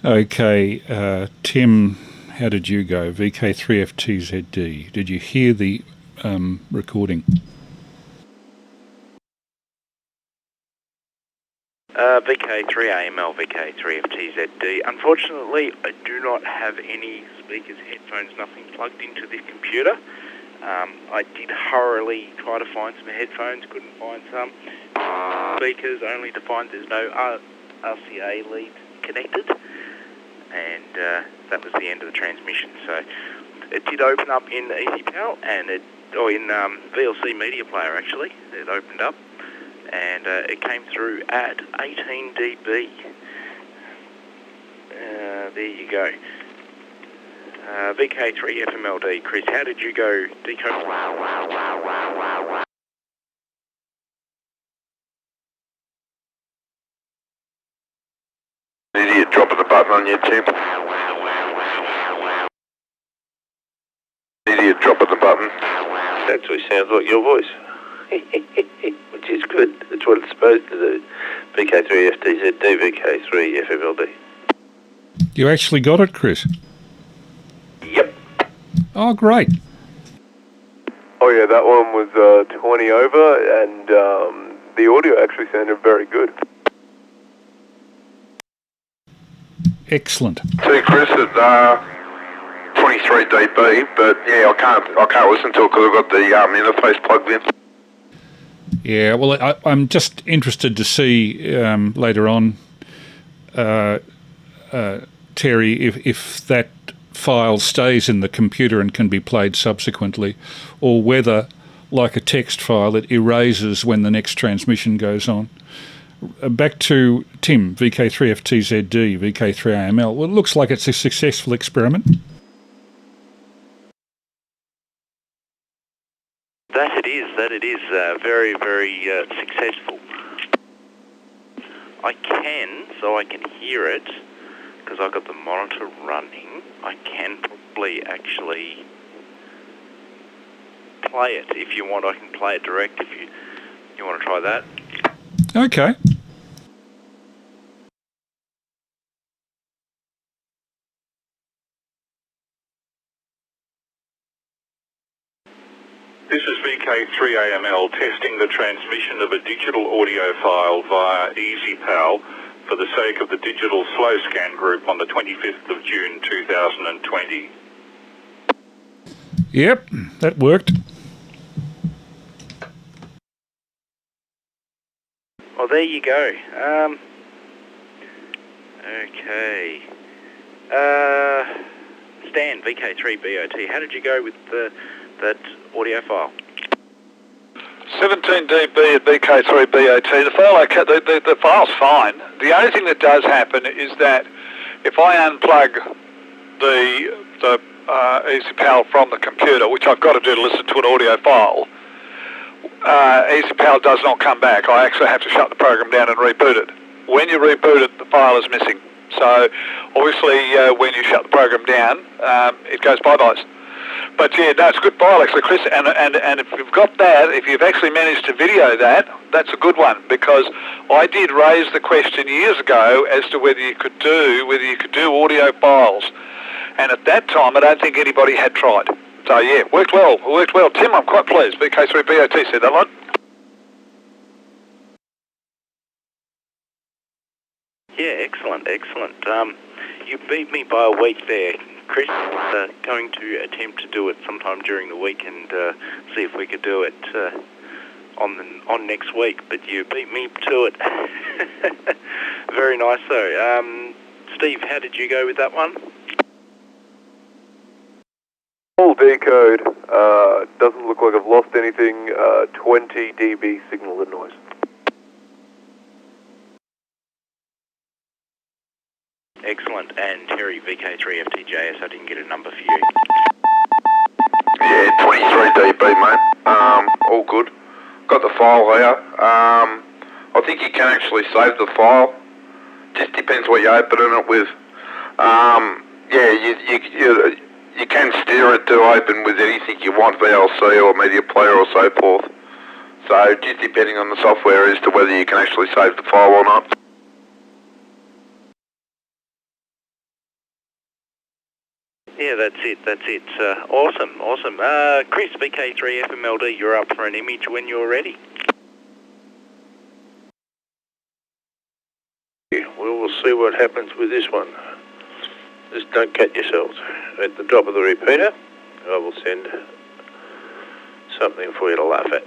Okay, Tim, how did you go? VK3FTZD. Did you hear the recording? VK3AML, VK3FTZD. Unfortunately, I do not have any speakers, headphones, nothing plugged into this computer. I did hurriedly try to find some headphones, couldn't find some. Speakers, only to find there's no RCA lead connected. And that was the end of the transmission. So it did open up in Easypal, and in VLC Media Player actually. It opened up, and it came through at 18 dB. There you go. VK3FMLD, Chris, how did you go decode? Idiot dropping the button on you, Tim. Idiot dropping the button. Actually sounds like your voice. Which is good. That's what it's supposed to do. VK3FTZD, VK3FMLD. You actually got it, Chris? Yep. Oh, great. Oh yeah, that one was 20 over, and the audio actually sounded very good. Excellent. See, Chris, at 23 dB, but yeah, I can't listen to it because I've got the interface plugged in. Yeah, well, I'm just interested to see later on, Terry, if that file stays in the computer and can be played subsequently, or whether, like a text file, it erases when the next transmission goes on. Back to Tim, VK3FTZD, VK3AML. Well, it looks like it's a successful experiment. That it that it is very, very successful. I can, so I can hear it, because I've got the monitor running. I can probably actually play it. If you want, I can play it direct if you want to try that. Okay. This is VK3AML testing the transmission of a digital audio file via Easypal for the sake of the digital slow scan group on the 25th of June 2020. Yep, that worked. Well, there you go. Okay. Stan, VK3BOT, how did you go with that audio file? 17 dB at VK3BOT. The file's fine. The only thing that does happen is that if I unplug the Easypal from the computer, which I've got to do to listen to an audio file, Easypal does not come back. I actually have to shut the program down and reboot it. When you reboot it, the file is missing. So obviously when you shut the program down, it goes bye-byes. But yeah, no, it's a good file actually, Chris, and if you've got that, if you've actually managed to video that, that's a good one, because I did raise the question years ago as to whether you could do audio files, and at that time I don't think anybody had tried. So yeah, worked well. Tim, I'm quite pleased. VK3BOT said that one. Yeah, excellent. You beat me by a week there, Chris. Going to attempt to do it sometime during the week and see if we could do it on next week. But you beat me to it. Very nice, though. Steve, how did you go with that one? All decode. Doesn't look like I've lost anything. 20 dB signal and noise. Excellent. And Terry, VK3FTJS, I didn't get a number for you. Yeah, 23 dB, mate. All good. Got the file here. I think you can actually save the file. Just depends what you open it with. Yeah, you can steer it to open with anything you want, VLC or media player or so forth. So just depending on the software as to whether you can actually save the file or not. Yeah, that's it. Awesome. Chris, VK3FMLD, you're up for an image when you're ready. We'll see what happens with this one. Just don't cut yourselves. At the drop of the repeater, I will send something for you to laugh at.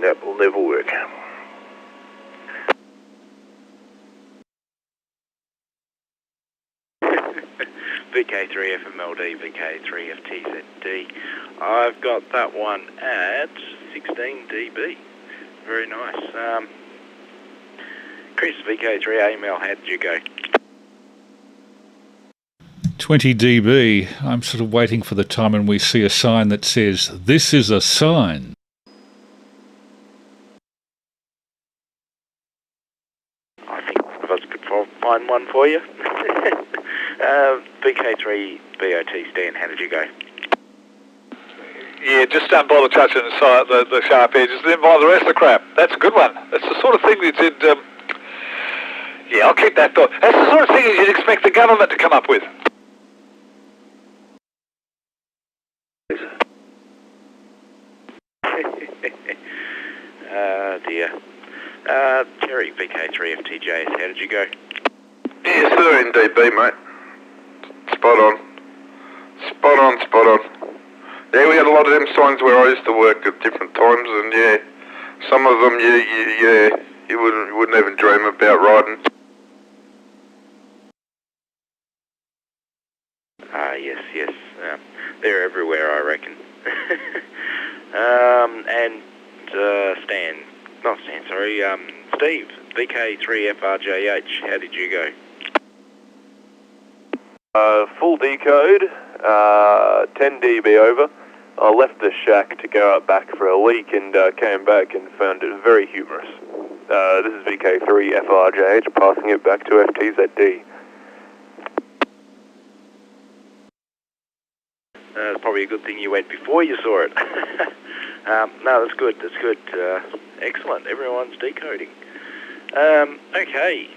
That will never work. VK3FMLD, VK3FTZD. I've got that one at 16 dB. Very nice. Chris, VK3AML, how did you go? 20 dB. I'm sort of waiting for the time when we see a sign that says, "This is a sign." I think one of us could find one for you. VK3BOT, Stan, how did you go? Yeah, just don't bother touching the sharp edges, then buy the rest of the crap. That's a good one. That's the sort of thing that you'd... yeah, I'll keep that thought. That's the sort of thing you'd expect the government to come up with. Dear. Terry, VK3FTJS, how did you go? Yeah, 13 dB, mate. Spot on. Spot on, spot on. Yeah, we had a lot of them signs where I used to work at different times, and yeah, some of them, you wouldn't even dream about riding. Yes. They're everywhere, I reckon. Steve, VK3FRJH, how did you go? Full decode, 10 dB over. I left the shack to go out back for a leak and came back and found it very humorous. This is VK3FRJH, passing it back to FTZD. It's probably a good thing you went before you saw it. No, that's good. Excellent. Everyone's decoding. Okay.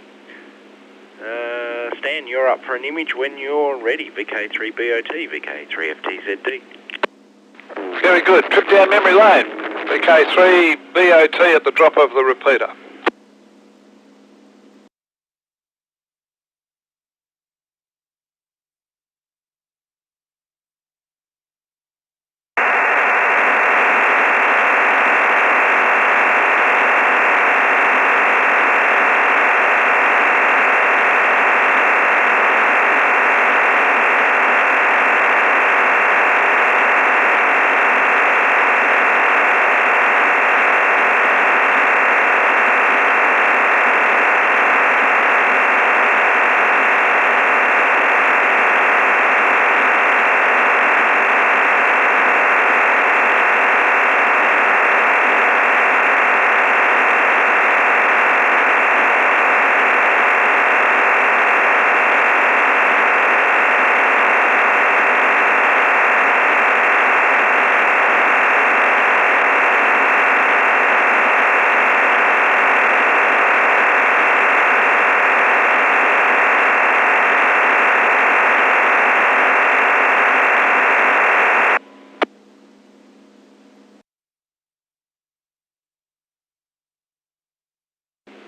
Stan, you're up for an image when you're ready. VK3BOT, VK3FTZD. Very good. Trip down memory lane. VK3BOT at the drop of the repeater.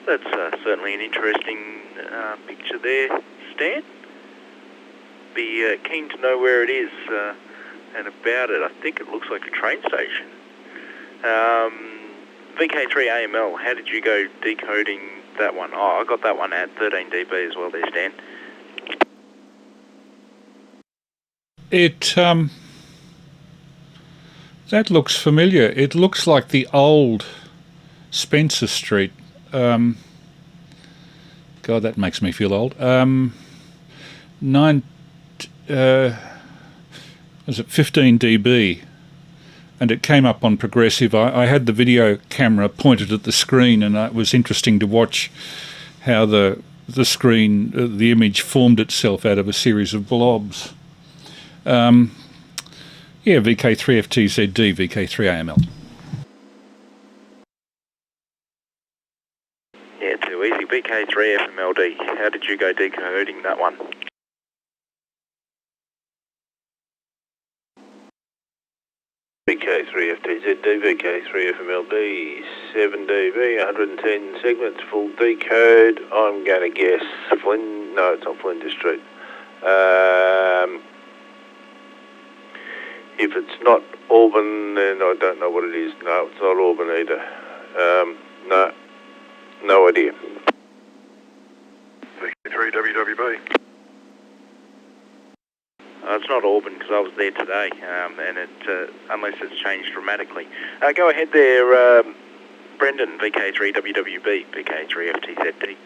That's certainly an interesting picture there, Stan. Be keen to know where it is and about it. I think it looks like a train station. VK3AML, how did you go decoding that one? Oh, I got that one at 13 dB as well there, Stan. That looks familiar. It looks like the old Spencer Street. God, that makes me feel old. 15 dB, and it came up on progressive. I had the video camera pointed at the screen, and it was interesting to watch how the screen, the image formed itself out of a series of blobs. Yeah, VK3FTZD, VK3AML. Yeah, too easy. VK3FMLD, how did you go decoding that one? VK3FTZD, VK3FMLD, 7 dB, 110 segments, full decode. I'm going to guess Flynn. No, it's not Flinders Street. If it's not Auburn, then I don't know what it is. No, it's not Auburn either. No idea. VK3WWB. It's not Auburn because I was there today, and it unless it's changed dramatically. Go ahead there, Brendan, VK3WWB, VK3FTZD.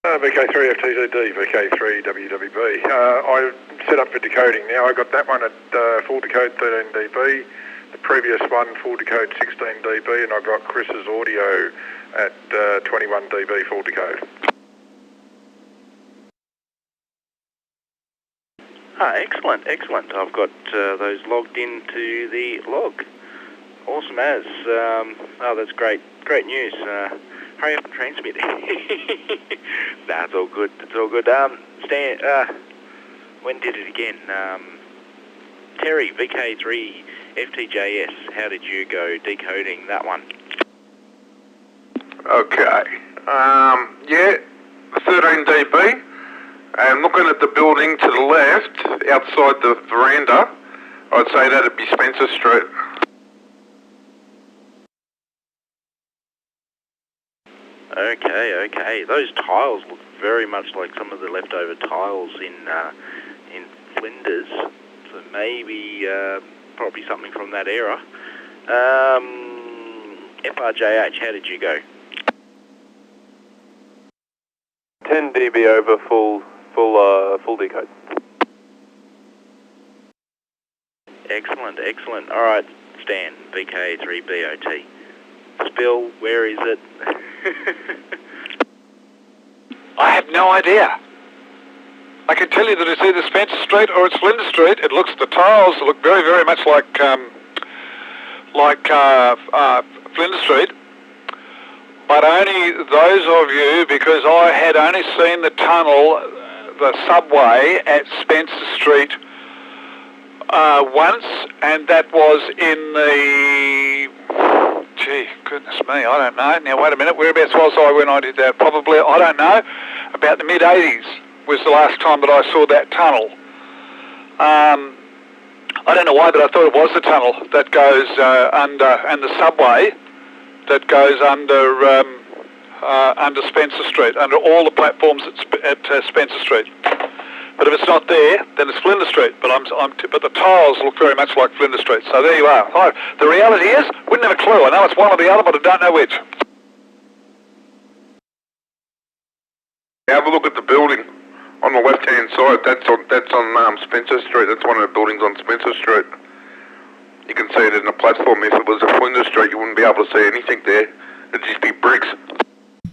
VK3FTZD, VK3WWB. I set up for decoding now. I got that one at full decode 13 dB, the previous one full decode 16 dB, and I got Chris's audio at 21 dB full decode. Ah, excellent, excellent. I've got those logged into the log. Awesome as. Oh, that's great news. Hurry up and transmit. Nah, it's all good. It's all good. Stan, when did it again? Terry, VK3 FTJS. How did you go decoding that one? Okay. Yeah, 13 dB. And looking at the building to the left, outside the veranda, I'd say that'd be Spencer Street. Okay. Those tiles look very much like some of the leftover tiles in Flinders. So maybe probably something from that era. FRJH, how did you go? 10 dB over full decode. Excellent. All right, Stan, VK3BOT. Spill, where is it? I have no idea. I can tell you that it's either Spencer Street or it's Flinders Street. The tiles look very, very much like Flinders Street. But only those of you, because I had only seen the tunnel, the subway at Spencer Street once, and that was in the... Gee, goodness me, I don't know. Now, wait a minute, whereabouts was I when I did that? Probably, I don't know, about the mid-80s was the last time that I saw that tunnel. I don't know why, but I thought it was the tunnel that goes under, and the subway that goes under Spencer Street, under all the platforms at Spencer Street. But if it's not there, then it's Flinders Street. But but the tiles look very much like Flinders Street. So there you are. Oh, the reality is, wouldn't have a clue. I know it's one or the other, but I don't know which. Have a look at the building on the left-hand side. That's on Spencer Street. That's one of the buildings on Spencer Street. You can see it in the platform. If it was a Flinders Street, you wouldn't be able to see anything there. It'd just be bricks.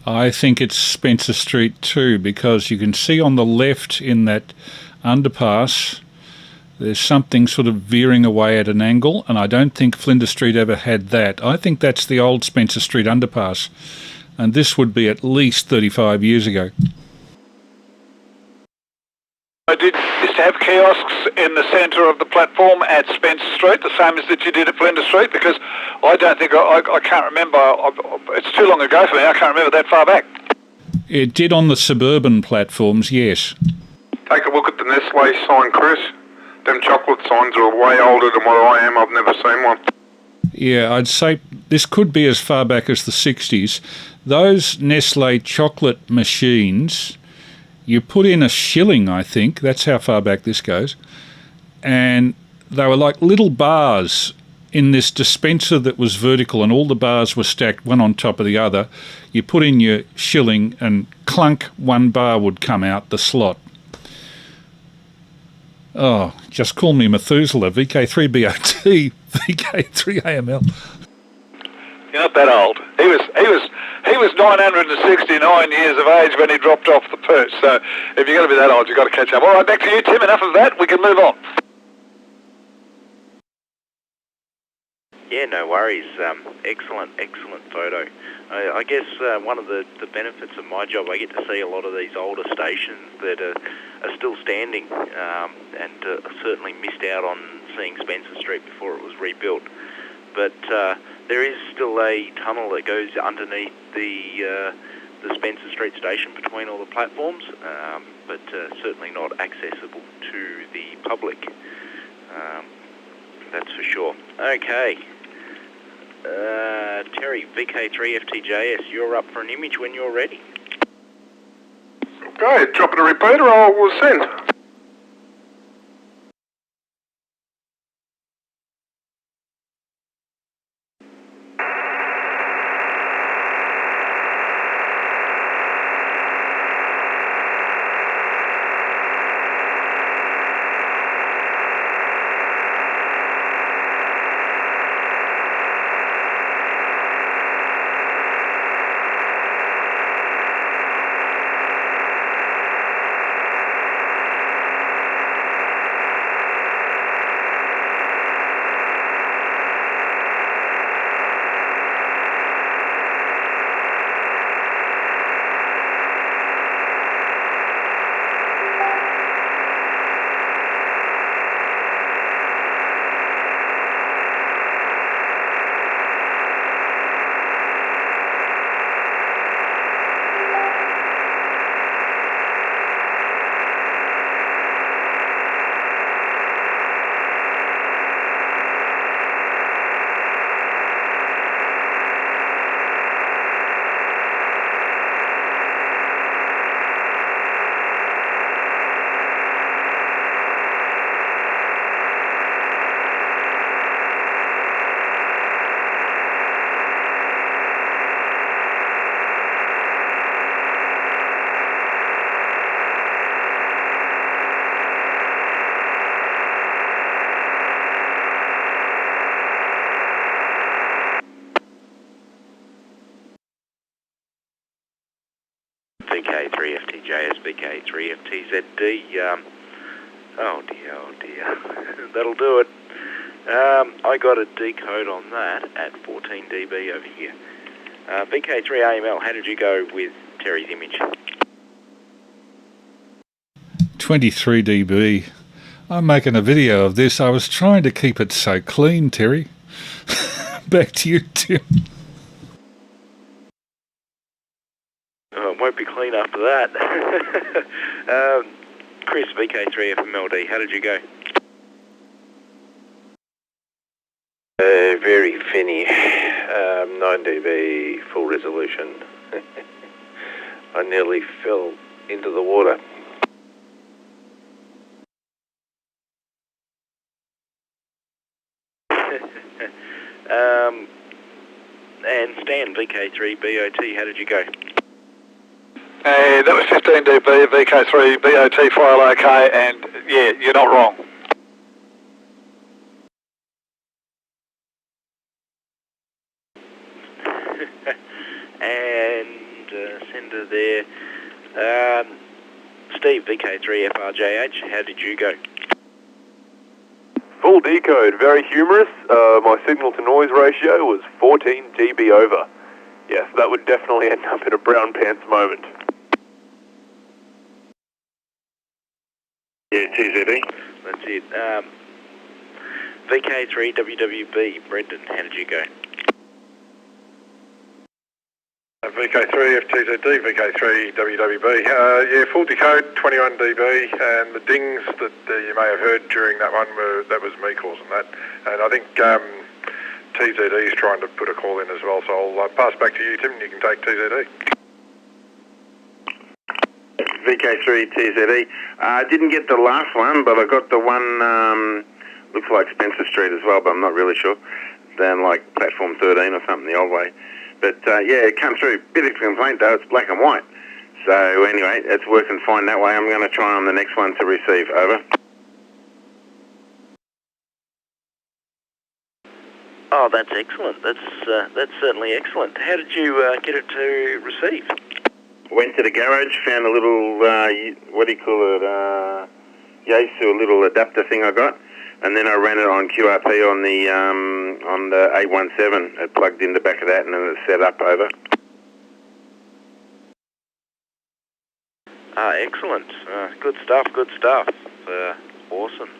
I think it's Spencer Street too, because you can see on the left in that underpass there's something sort of veering away at an angle, and I don't think Flinders Street ever had that. I think that's the old Spencer Street underpass, and this would be at least 35 years ago. I did used to have kiosks in the centre of the platform at Spencer Street, the same as that you did at Flinders Street, because I don't think, I can't remember, it's too long ago for me, I can't remember that far back. It did on the suburban platforms, yes. Take a look at the Nestle sign, Chris. Them chocolate signs are way older than what I am. I've never seen one. Yeah, I'd say this could be as far back as the 60s. Those Nestle chocolate machines, you put in a shilling, I think, that's how far back this goes, and they were like little bars in this dispenser that was vertical, and all the bars were stacked one on top of the other. You put in your shilling and clunk, one bar would come out the slot. Oh, just call me Methuselah, VK3BOT, VK3AML. You're not that old. He was 969 years of age when he dropped off the perch. So if you're going to be that old, you've got to catch up. All right, back to you, Tim. Enough of that. We can move on. Yeah, no worries. Excellent photo. I guess one of the benefits of my job, I get to see a lot of these older stations that are still standing, and certainly missed out on seeing Spencer Street before it was rebuilt. But there is still a tunnel that goes underneath the Spencer Street station between all the platforms, but certainly not accessible to the public. That's for sure. Okay. Terry, VK3FTJS, you're up for an image when you're ready. Okay, drop it a repeater, I will send. VK3FTJS, VK3FTZD. Oh dear. That'll do it. I got a decode on that at 14 dB over here. VK3AML, how did you go with Terry's image? 23 dB. I'm making a video of this. I was trying to keep it so clean, Terry. Back to you, Tim. It won't be clean after that. Chris, VK3FMLD, how did you go? Very finny. 9 dB full resolution. I nearly fell into the water. And Stan, VK3BOT, how did you go? That was 15 dB, VK3 BOT file okay, and yeah, you're not wrong. And sender there. Steve, VK3FRJH, how did you go? Full decode, very humorous. My signal to noise ratio was 14 dB over. Yes, that would definitely end up in a brown pants moment. Yeah, TZD. That's it. VK3WWB, Brendan, how did you go? VK3 FTZD, VK3 WWB. Yeah, full decode, 21 dB, and the dings that you may have heard during that one that was me causing that. And I think TZD is trying to put a call in as well, so I'll pass back to you, Tim, and you can take TZD. VK3 TZD. I didn't get the last one, but I got the one, looks like Spencer Street as well, but I'm not really sure. Down like platform 13 or something the old way. But yeah, it comes through. Bit of complaint though, it's black and white. So anyway, it's working fine that way. I'm going to try on the next one to receive. Over. Oh, that's excellent. That's certainly excellent. How did you get it to receive? Went to the garage, found a little, what do you call it, Yaesu, a little adapter thing I got, and then I ran it on QRP on the 817. It plugged in the back of that and then it's set up. Over. Excellent. Good stuff, good stuff. Awesome.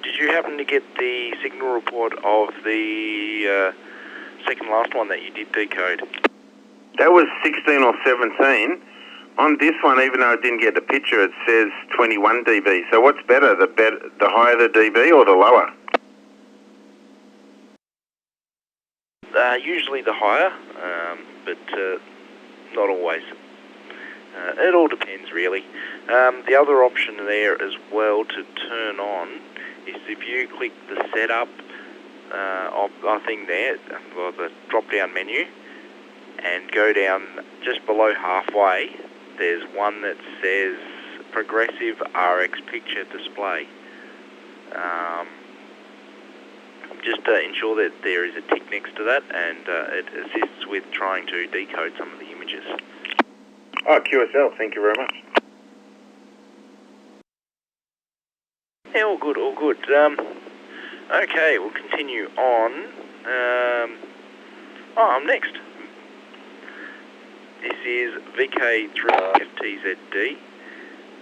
Did you happen to get the signal report of the second last one that you did decode? That was 16 or 17. On this one, even though I didn't get the picture, it says 21 dB. So what's better, the higher the dB or the lower? Usually the higher, but not always. It all depends, really. The other option there as well to turn on is if you click the setup thing there, or the drop-down menu, and go down just below halfway, there's one that says Progressive RX Picture Display. Just ensure that there is a tick next to that, and it assists with trying to decode some of the images. Oh, QSL, thank you very much. Yeah, all good, all good. Okay, we'll continue on. I'm next. This is VK3FTZD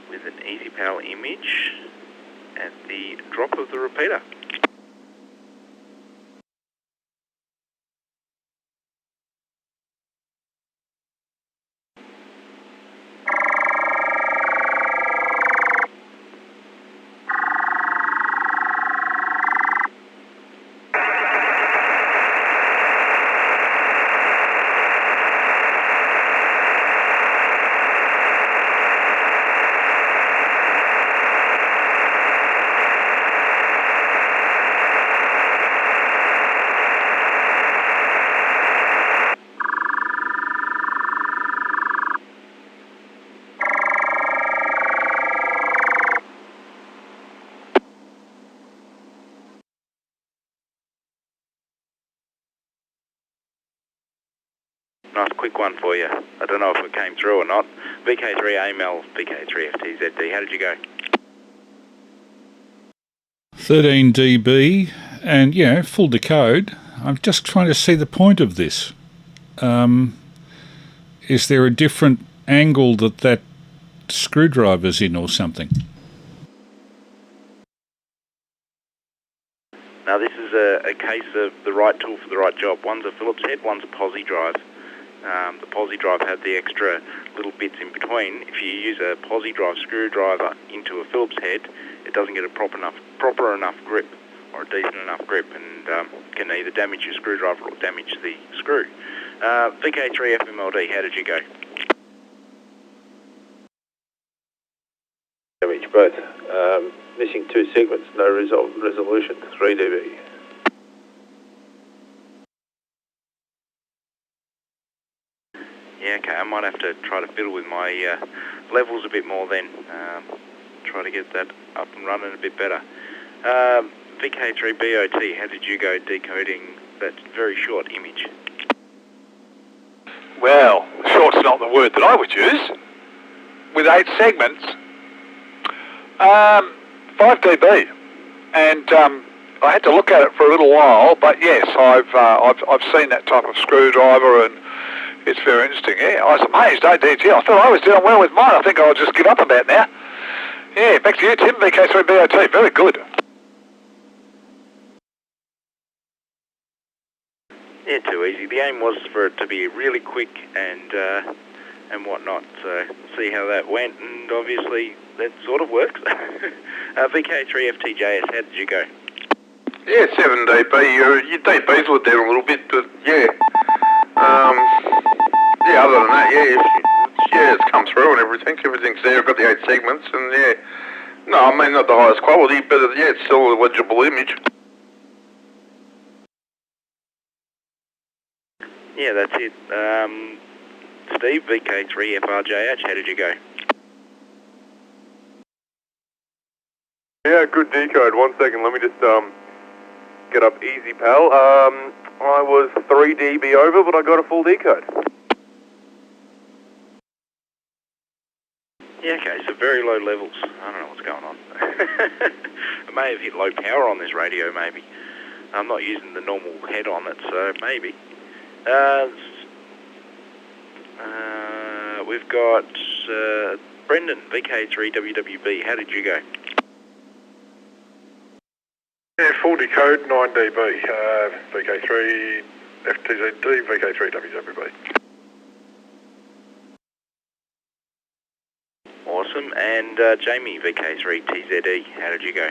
with an Easypal image at the drop of the repeater. Nice quick one for you. I don't know if it came through or not. VK3AML, VK3FTZD, how did you go? 13 dB, and yeah, full decode. I'm just trying to see the point of this. Is there a different angle that screwdriver's in or something? Now this is a case of the right tool for the right job. One's a Phillips head, one's a posi drive. The posi drive had the extra little bits in between. If you use a posi drive screwdriver into a Phillips head, it doesn't get a proper enough grip, or a decent enough grip, and can either damage your screwdriver or damage the screw. VK3FMLD, how did you go? Damage both. Missing 2 segments, no resolution, 3 dB. Yeah, okay, I might have to try to fiddle with my levels a bit more then. Try to get that up and running a bit better. VK3BOT, how did you go decoding that very short image? Well, short's not the word that I would use. With 8 segments, 5 dB, and I had to look at it for a little while. But yes, I've seen that type of screwdriver, and it's very interesting. Yeah, I was amazed. ADG, I thought I was doing well with mine. I think I'll just give up about now. Yeah, back to you, Tim. VK3BOT, very good. Yeah, too easy. The aim was for it to be really quick and whatnot. So see how that went, and obviously that sort of works. VK3FTJS, how did you go? Yeah, 7 dB. Your dBs were down a little bit, but yeah. Yeah, other than that, yeah, it's come through and everything. Everything's there. I've got the 8 segments, and yeah. No, I mean, not the highest quality, but yeah, it's still a legible image. Yeah, that's it. Steve, VK3FRJH, how did you go? Yeah, good decode. 1 second, let me just get up Easypal. I was 3 dB over, but I got a full decode. Yeah, okay, so very low levels. I don't know what's going on. I may have hit low power on this radio, maybe. I'm not using the normal head on it, so maybe. We've got Brendan, VK3WWB. How did you go? Yeah, full decode, 9 dB. VK3 FTZD, VK3WWB. Awesome. And Jamie, VK3TZE. How did you go?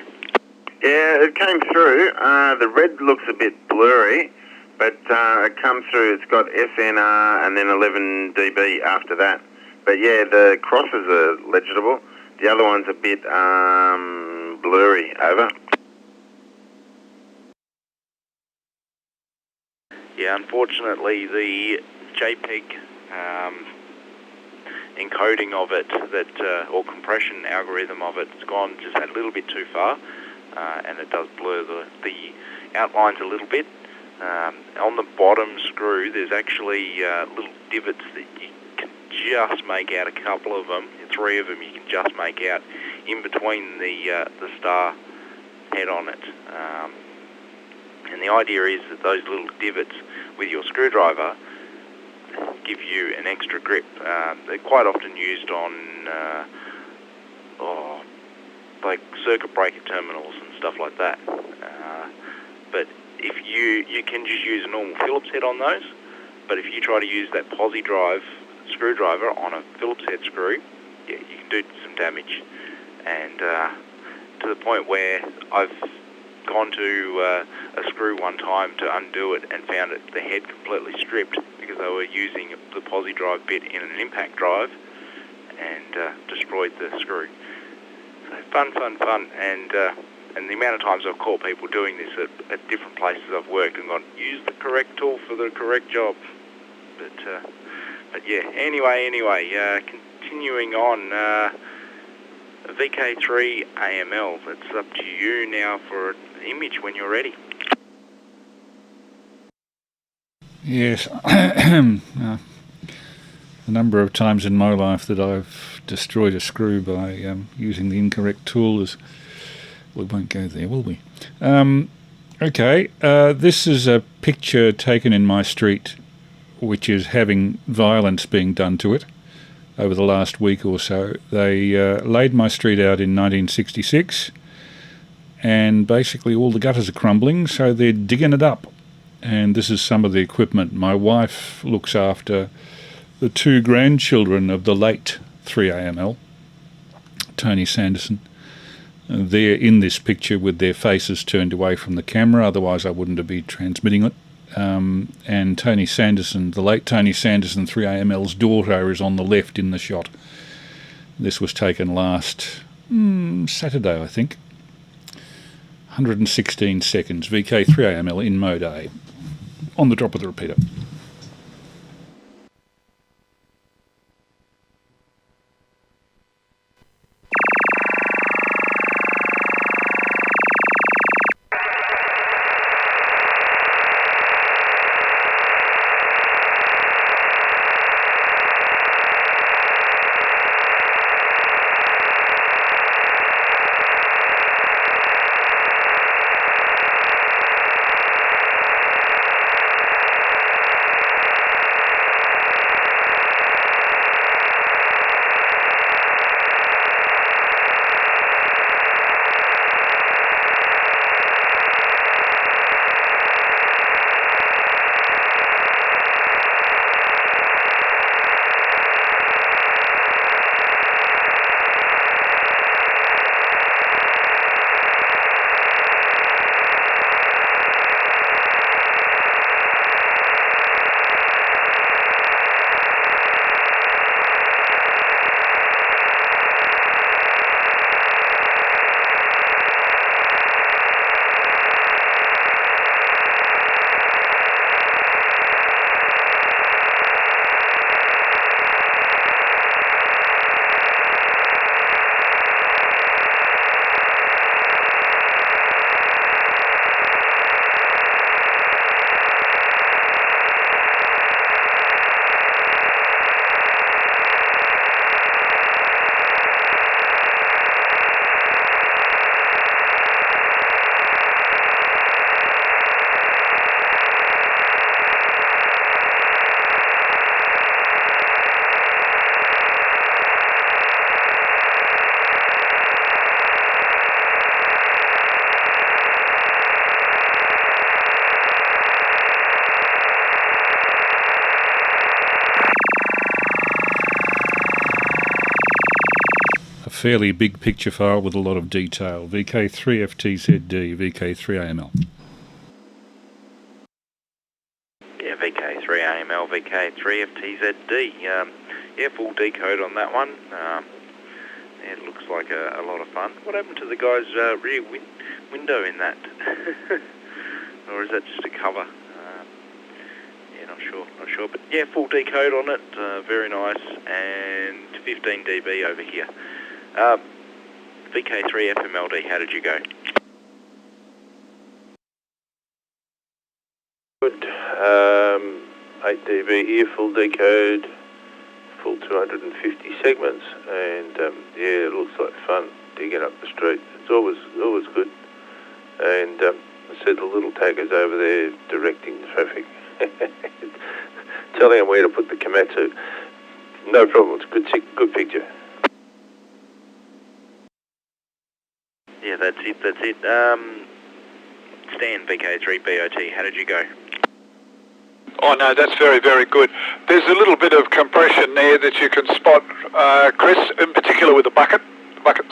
Yeah, it came through. The red looks a bit blurry, but it comes through. It's got SNR and then 11 dB after that. But yeah, the crosses are legible. The other one's a bit blurry. Over. Yeah, unfortunately, the JPEG encoding of it, or compression algorithm of it, has gone just a little bit too far, and it does blur the outlines a little bit. On the bottom screw, there's actually little divots that you can just make out, a couple of them, 3 of them you can just make out in between the star head on it. And the idea is that those little divots with your screwdriver give you an extra grip. They're quite often used on like circuit breaker terminals and stuff like that. But if you can just use a normal Phillips head on those, but if you try to use that posi drive screwdriver on a Phillips head screw, yeah, you can do some damage. And to the point where I've gone to a screw one time to undo it and found the head completely stripped because they were using the posi drive bit in an impact drive and destroyed the screw. So fun, and the amount of times I've caught people doing this at different places I've worked and gone, use the correct tool for the correct job. But yeah, anyway, continuing on, VK3 AML, it's up to you now for an image when you're ready. Yes. the number of times in my life that I've destroyed a screw by using the incorrect tool is... We won't go there, will we? Okay, this is a picture taken in my street which is having violence being done to it over the last week or so. They laid my street out in 1966 and basically all the gutters are crumbling, so they're digging it up. And this is some of the equipment. My wife looks after the two grandchildren of the late 3AML, Tony Sanderson. They're in this picture with their faces turned away from the camera, otherwise I wouldn't have been transmitting it. And Tony Sanderson, the late Tony Sanderson, 3AML's daughter, is on the left in the shot. This was taken last Saturday, I think. 116 seconds, VK3AML in mode A, on the drop of the repeater. Fairly big picture file with a lot of detail. VK3FTZD, VK3AML. Yeah, VK3AML, VK3FTZD. Yeah, full decode on that one. It looks like a lot of fun. What happened to the guy's rear window in that? Or is that just a cover? Yeah, not sure. But yeah, full decode on it. Very nice. And 15 dB over here. VK3FMLD, how did you go? Good. 8 dB here, full decode, full 250 segments, and yeah, it looks like fun digging up the street. It's always good. And I said the little taggers over there directing the traffic, telling them where to put the Komatsu. No problem. It's a good picture. Yeah, that's it. Stan, VK3BOT, how did you go? Oh no, that's very, very good. There's a little bit of compression there that you can spot, Chris, in particular with the bucket's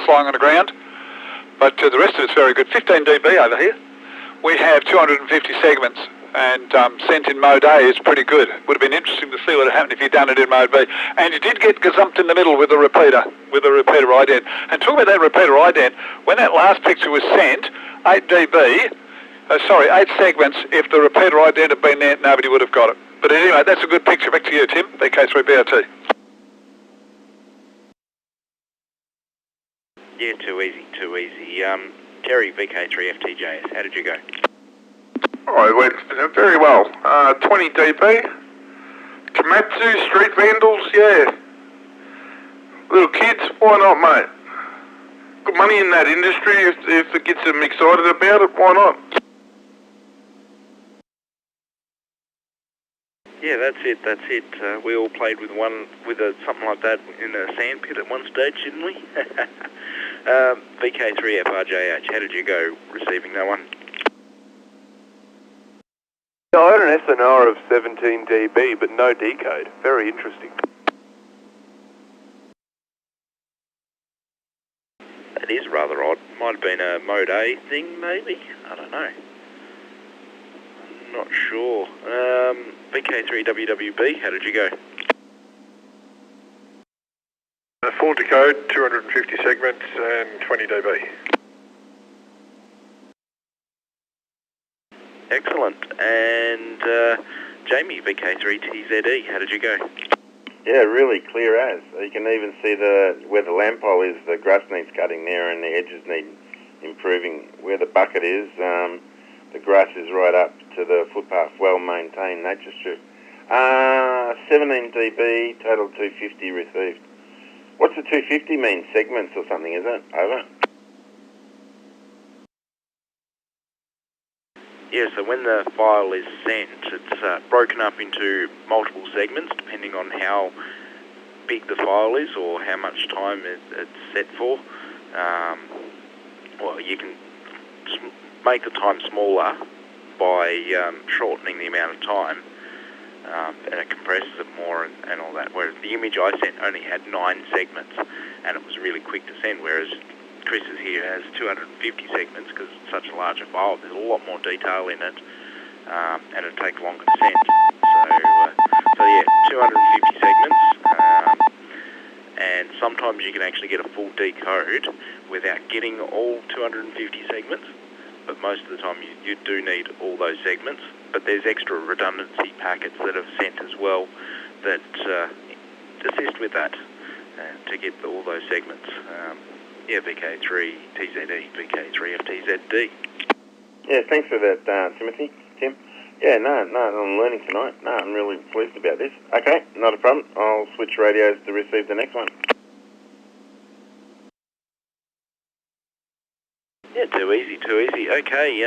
lying on the ground. But the rest of it's very good. 15 dB over here. We have 250 segments, and sent in mode A is pretty good. Would have been interesting to see what had happened if you'd done it in mode B. And you did get gazumped in the middle with a repeater ident. And talking about that repeater ident, when that last picture was sent, 8 dB, 8 segments, if the repeater ident had been there, nobody would have got it. But anyway, that's a good picture. Back to you, Tim, VK3BOT. Yeah, too easy. Terry, VK3FTJS, how did you go? Oh, it went very well. 20 dB, Komatsu, street vandals, yeah. Little kids, why not, mate? Good money in that industry. If it gets them excited about it, why not? Yeah, that's it. We all played with something like that in a sand pit at one stage, didn't we? VK3FRJH, how did you go receiving that one? I had an SNR of 17 dB, but no decode. Very interesting. That is rather odd. Might have been a Mode A thing, maybe? I don't know. Not sure. VK3WWB, how did you go? Full decode, 250 segments and 20 dB. Excellent. And Jamie, VK3TZE, how did you go? Yeah, really clear as. You can even see where the lamp pole is, the grass needs cutting there and the edges need improving. Where the bucket is, the grass is right up to the footpath, well maintained nature strip. 17 dB, total 250 received. What's the 250 mean? Segments or something, is it? Over? Yeah, so when the file is sent, it's broken up into multiple segments depending on how big the file is or how much time it's set for. Well, you can make the time smaller by shortening the amount of time, and it compresses it more and all that, whereas the image I sent only had 9 segments and it was really quick to send, whereas Chris's here has 250 segments because it's such a larger file. There's a lot more detail in it, and it takes longer to send. So yeah, 250 segments, and sometimes you can actually get a full decode without getting all 250 segments, but most of the time you do need all those segments. But there's extra redundancy packets that are sent as well that assist with that to get all those segments. Yeah, VK3TZE, VK3FTZD. Yeah, thanks for that, Timothy, Tim. Yeah, no, I'm learning tonight. No, I'm really pleased about this. Okay, not a problem. I'll switch radios to receive the next one. Yeah, too easy. Okay,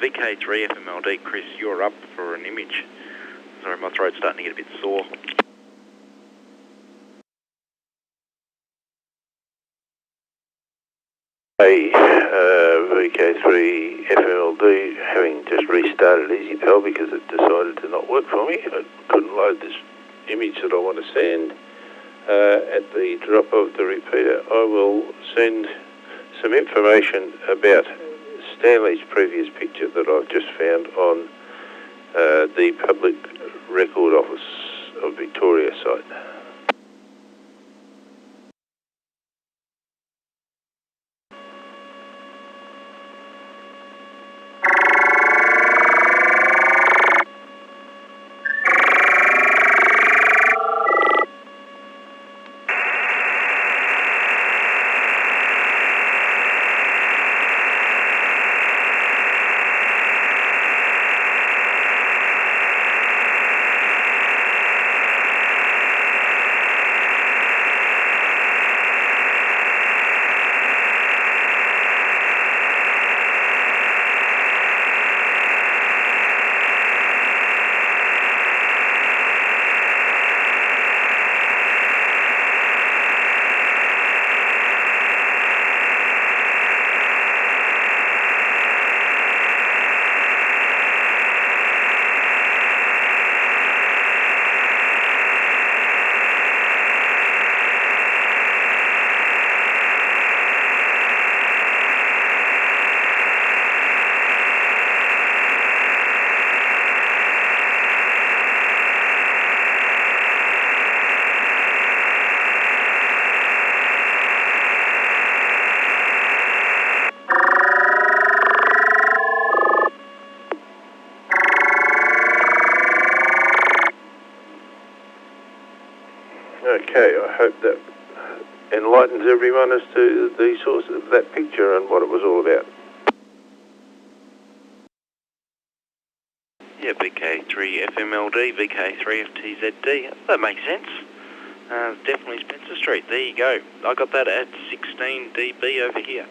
VK3FMLD, Chris, you're up for an image. Sorry, my throat's starting to get a bit sore. Hey, VK3 FMLD, having just restarted Easypal because it decided to not work for me. I couldn't load this image that I want to send. At the drop of the repeater, I will send some information about Stanley's previous picture that I've just found on the Public Record Office of Victoria site. Okay, I hope that enlightens everyone as to the source of that picture and what it was all about. AMLD, VK3FTZD. That makes sense. Definitely Spencer Street. There you go. I got that at 16 dB over here.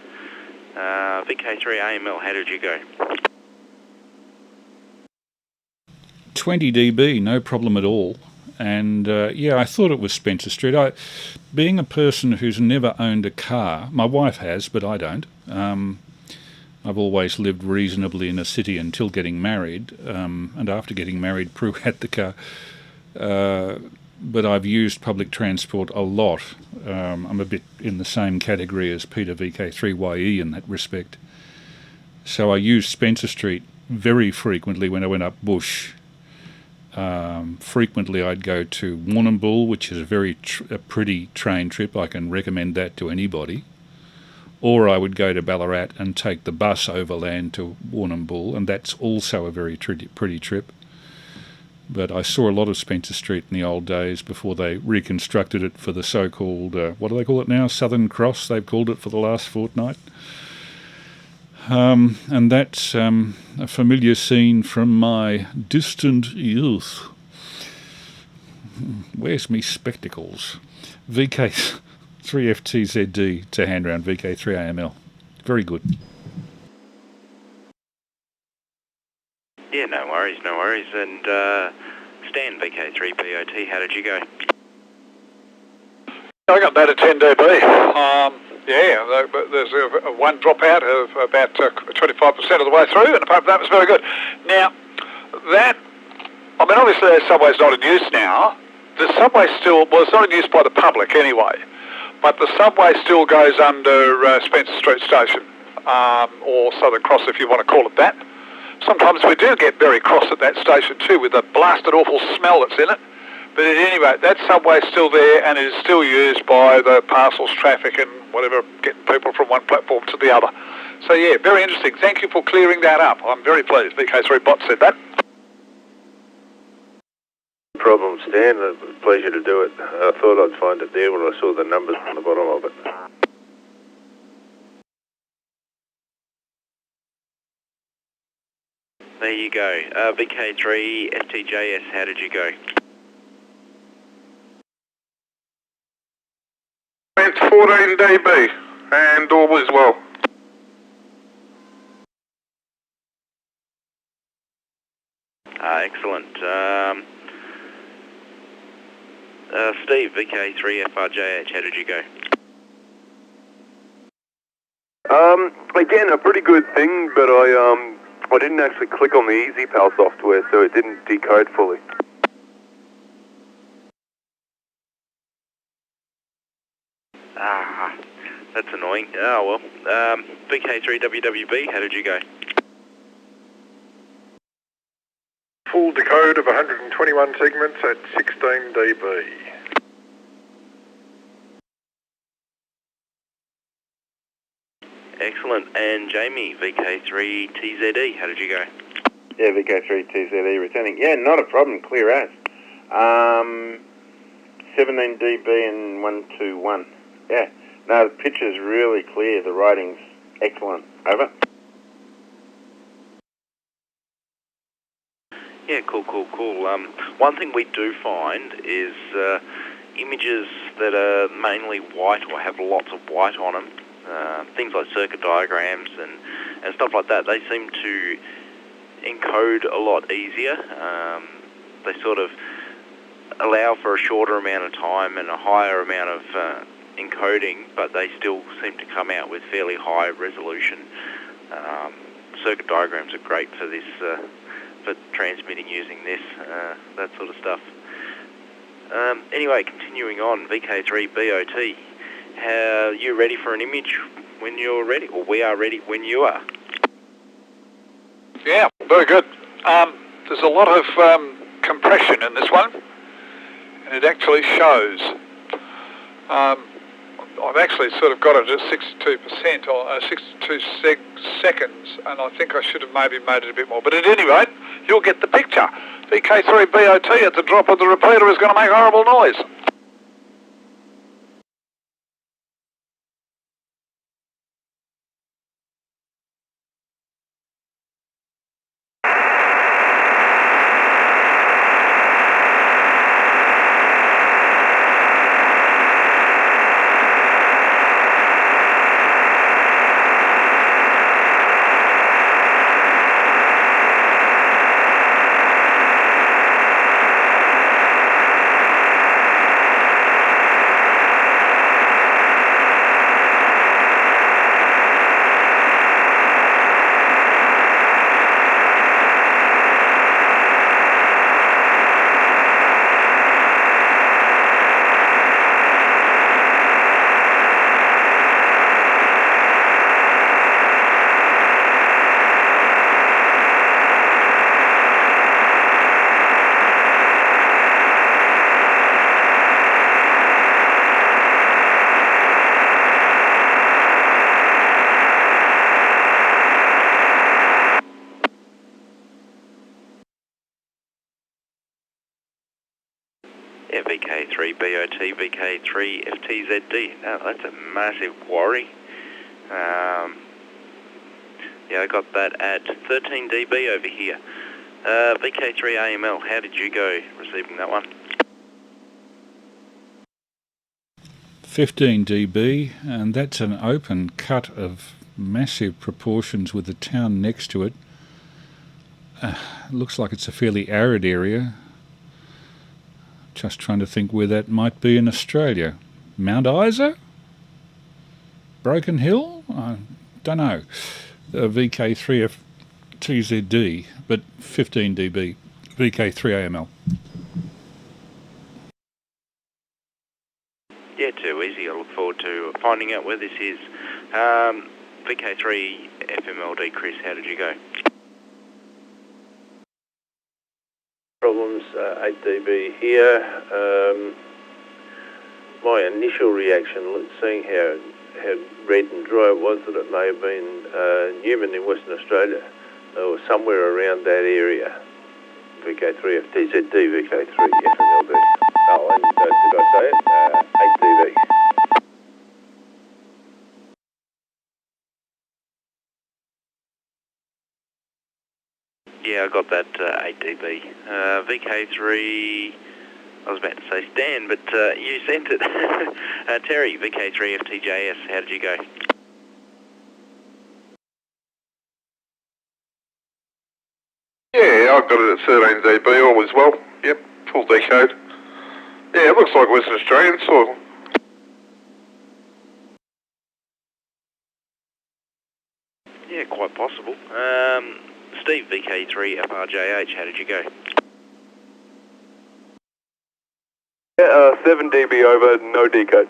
VK3AML, how did you go? 20 dB, no problem at all. And yeah, I thought it was Spencer Street. Being a person who's never owned a car, my wife has, but I don't. I've always lived reasonably in a city until getting married, and after getting married, Prue had the car. But I've used public transport a lot. I'm a bit in the same category as Peter VK3YE in that respect. So I used Spencer Street very frequently when I went up bush. Frequently I'd go to Warrnambool, which is a pretty train trip. I can recommend that to anybody. Or I would go to Ballarat and take the bus overland to Warrnambool, and that's also a very pretty trip. But I saw a lot of Spencer Street in the old days before they reconstructed it for the so-called, what do they call it now? Southern Cross, they've called it for the last fortnight. And that's a familiar scene from my distant youth. Where's me spectacles? VK3FTZD to hand round VK3AML. Very good. Yeah, no worries. And Stan, VK3BOT, how did you go? I got that at 10 dB. Yeah, there's one dropout of about 25% of the way through, and apart from that, it was very good. Now, obviously the subway's not in use now. The subway still, well, it's not in use by the public anyway, but the subway still goes under Spencer Street Station, or Southern Cross if you want to call it that. Sometimes we do get very cross at that station too with the blasted awful smell that's in it. But at any rate, that subway's still there and it is still used by the parcels traffic and whatever, getting people from one platform to the other. So yeah, very interesting. Thank you for clearing that up. I'm very pleased. VK3 Bot said that. No problem, Stan. It was a pleasure to do it. I thought I'd find it there when I saw the numbers on the bottom of it. There you go. VK3 FTJS, how did you go? It's 14 dB, and all was well. Excellent. Steve, VK3FRJH, how did you go? Again, a pretty good thing, but I didn't actually click on the Easypal software, so it didn't decode fully. That's annoying. Oh well. VK3WWB, how did you go? Full decode of 121 segments at 16 dB. Excellent. And Jamie, VK3TZE, how did you go? Yeah, VK3TZE returning. Yeah, not a problem, clear as. 17 dB and 121. Yeah. No, the picture's really clear. The writing's excellent. Over. Yeah, cool. One thing we do find is images that are mainly white or have lots of white on them, things like circuit diagrams and stuff like that, they seem to encode a lot easier. They sort of allow for a shorter amount of time and a higher amount of encoding, but they still seem to come out with fairly high resolution. Circuit diagrams are great for this, for transmitting using this, that sort of stuff. Anyway, continuing on, VK3BOT, are you ready for an image when you're ready, or we are ready when you are? Yeah, very good. There's a lot of compression in this one, and it actually shows. I've actually sort of got it at 62% or 62 seconds, and I think I should have maybe made it a bit more. But at any rate, you'll get the picture. VK3BOT at the drop of the repeater is going to make horrible noise. Yeah, VK3BOT, VK3FTZD. Now, that's a massive quarry. Yeah, I got that at 13 dB over here. VK3AML, how did you go receiving that one? 15 dB, and that's an open cut of massive proportions with the town next to it. Looks like it's a fairly arid area. Just trying to think where that might be in Australia. Mount Isa? Broken Hill? I don't know. VK3FTZD, but 15 dB. VK3AML. Yeah, too easy. I look forward to finding out where this is. VK3FMLD, Chris, how did you go? Problems, 8 dB here. My initial reaction, seeing how red and dry it was, that it may have been Newman in Western Australia, or somewhere around that area. VK3FTZD, VK3FMLD. Oh, and did I say it? 8 dB. Yeah, I got that 8 dB. VK3, I was about to say Stan, but you sent it. Terry, VK3FTJS, how did you go? Yeah, I've got it at 13 dB, all is well. Yep, full decode. Yeah, it looks like Western Australian soil. Yeah, quite possible. Steve, VK3FRJH, how did you go? Yeah, 7 dB over, no decode.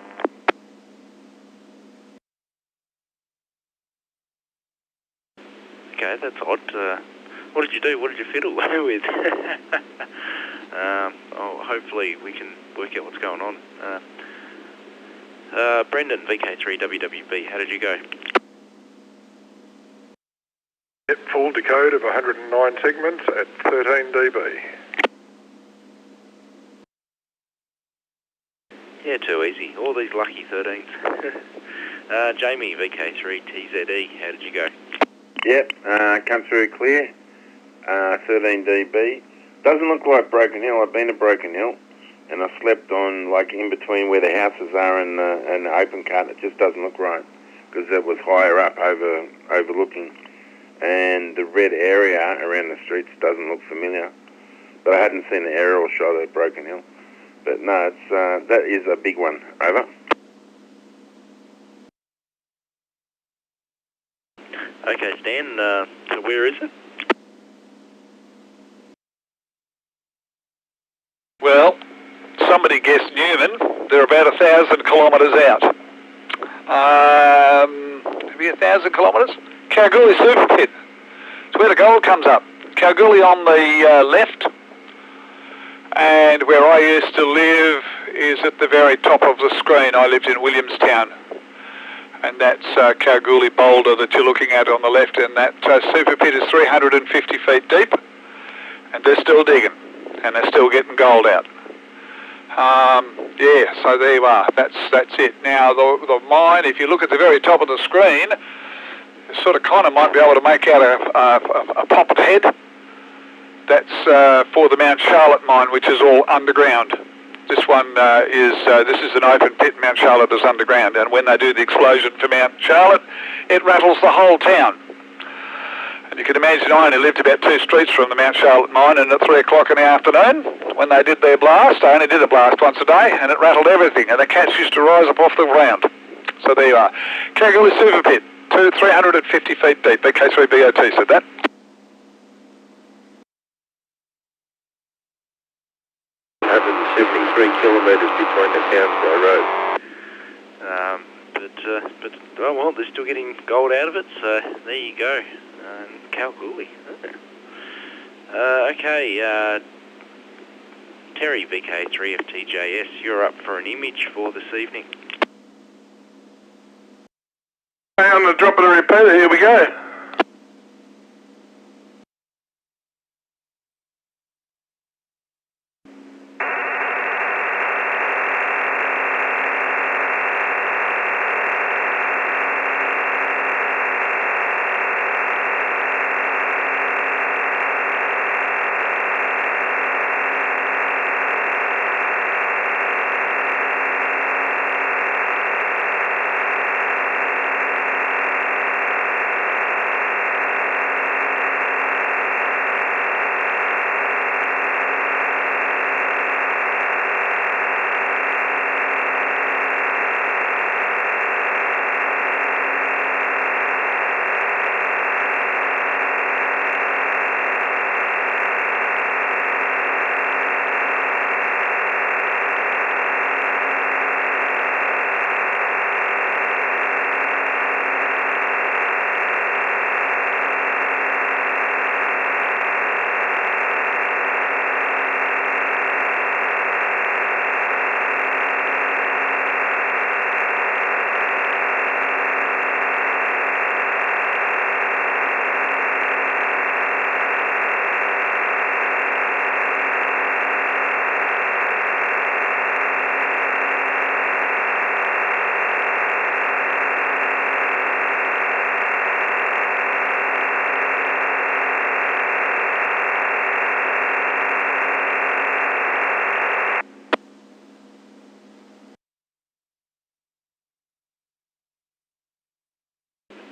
Okay, that's odd. What did you do? What did you fiddle with? Hopefully we can work out what's going on. Brendan, VK3WWB, how did you go? Yep, full decode of 109 segments at 13 dB. Yeah, too easy. All these lucky 13s. Jamie, VK3TZE, how did you go? Yep, come through clear, 13 dB. Doesn't look like Broken Hill. I've been to Broken Hill, and I slept on, like, in between where the houses are and the open cut. It just doesn't look right, because it was higher up, overlooking. And the red area around the streets doesn't look familiar. But I hadn't seen the aerial shot of Broken Hill. But no, it's that is a big one. Over. Okay, Stan, so where is it? Well, somebody guessed Newman. They're about 1,000 kilometres out. Maybe 1,000 kilometres? Kalgoorlie Super Pit. It's where the gold comes up. Kalgoorlie on the left, and where I used to live is at the very top of the screen. I lived in Williamstown, and that's Kalgoorlie Boulder that you're looking at on the left, and that Super Pit is 350 feet deep, and they're still digging, and they're still getting gold out. Yeah, so there you are. That's it. Now, the mine, if you look at the very top of the screen, you sort of kind of might be able to make out a popped head. That's for the Mount Charlotte mine, which is all underground. This one this is an open pit. Mount Charlotte is underground, and when they do the explosion for Mount Charlotte, it rattles the whole town. And you can imagine I only lived about 2 streets from the Mount Charlotte mine, and at 3 o'clock in the afternoon, when they did their blast, they only did a blast once a day, and it rattled everything, and the cats used to rise up off the ground. So there you are. Kalgoorlie Super Pit, 350 feet deep, VK3BOT said that. 173 kilometres between the towns by road. Oh well, they're still getting gold out of it, so there you go. Kalgoorlie. Okay, Terry, VK3FTJS, you're up for an image for this evening. On the drop of the repeater, here we go.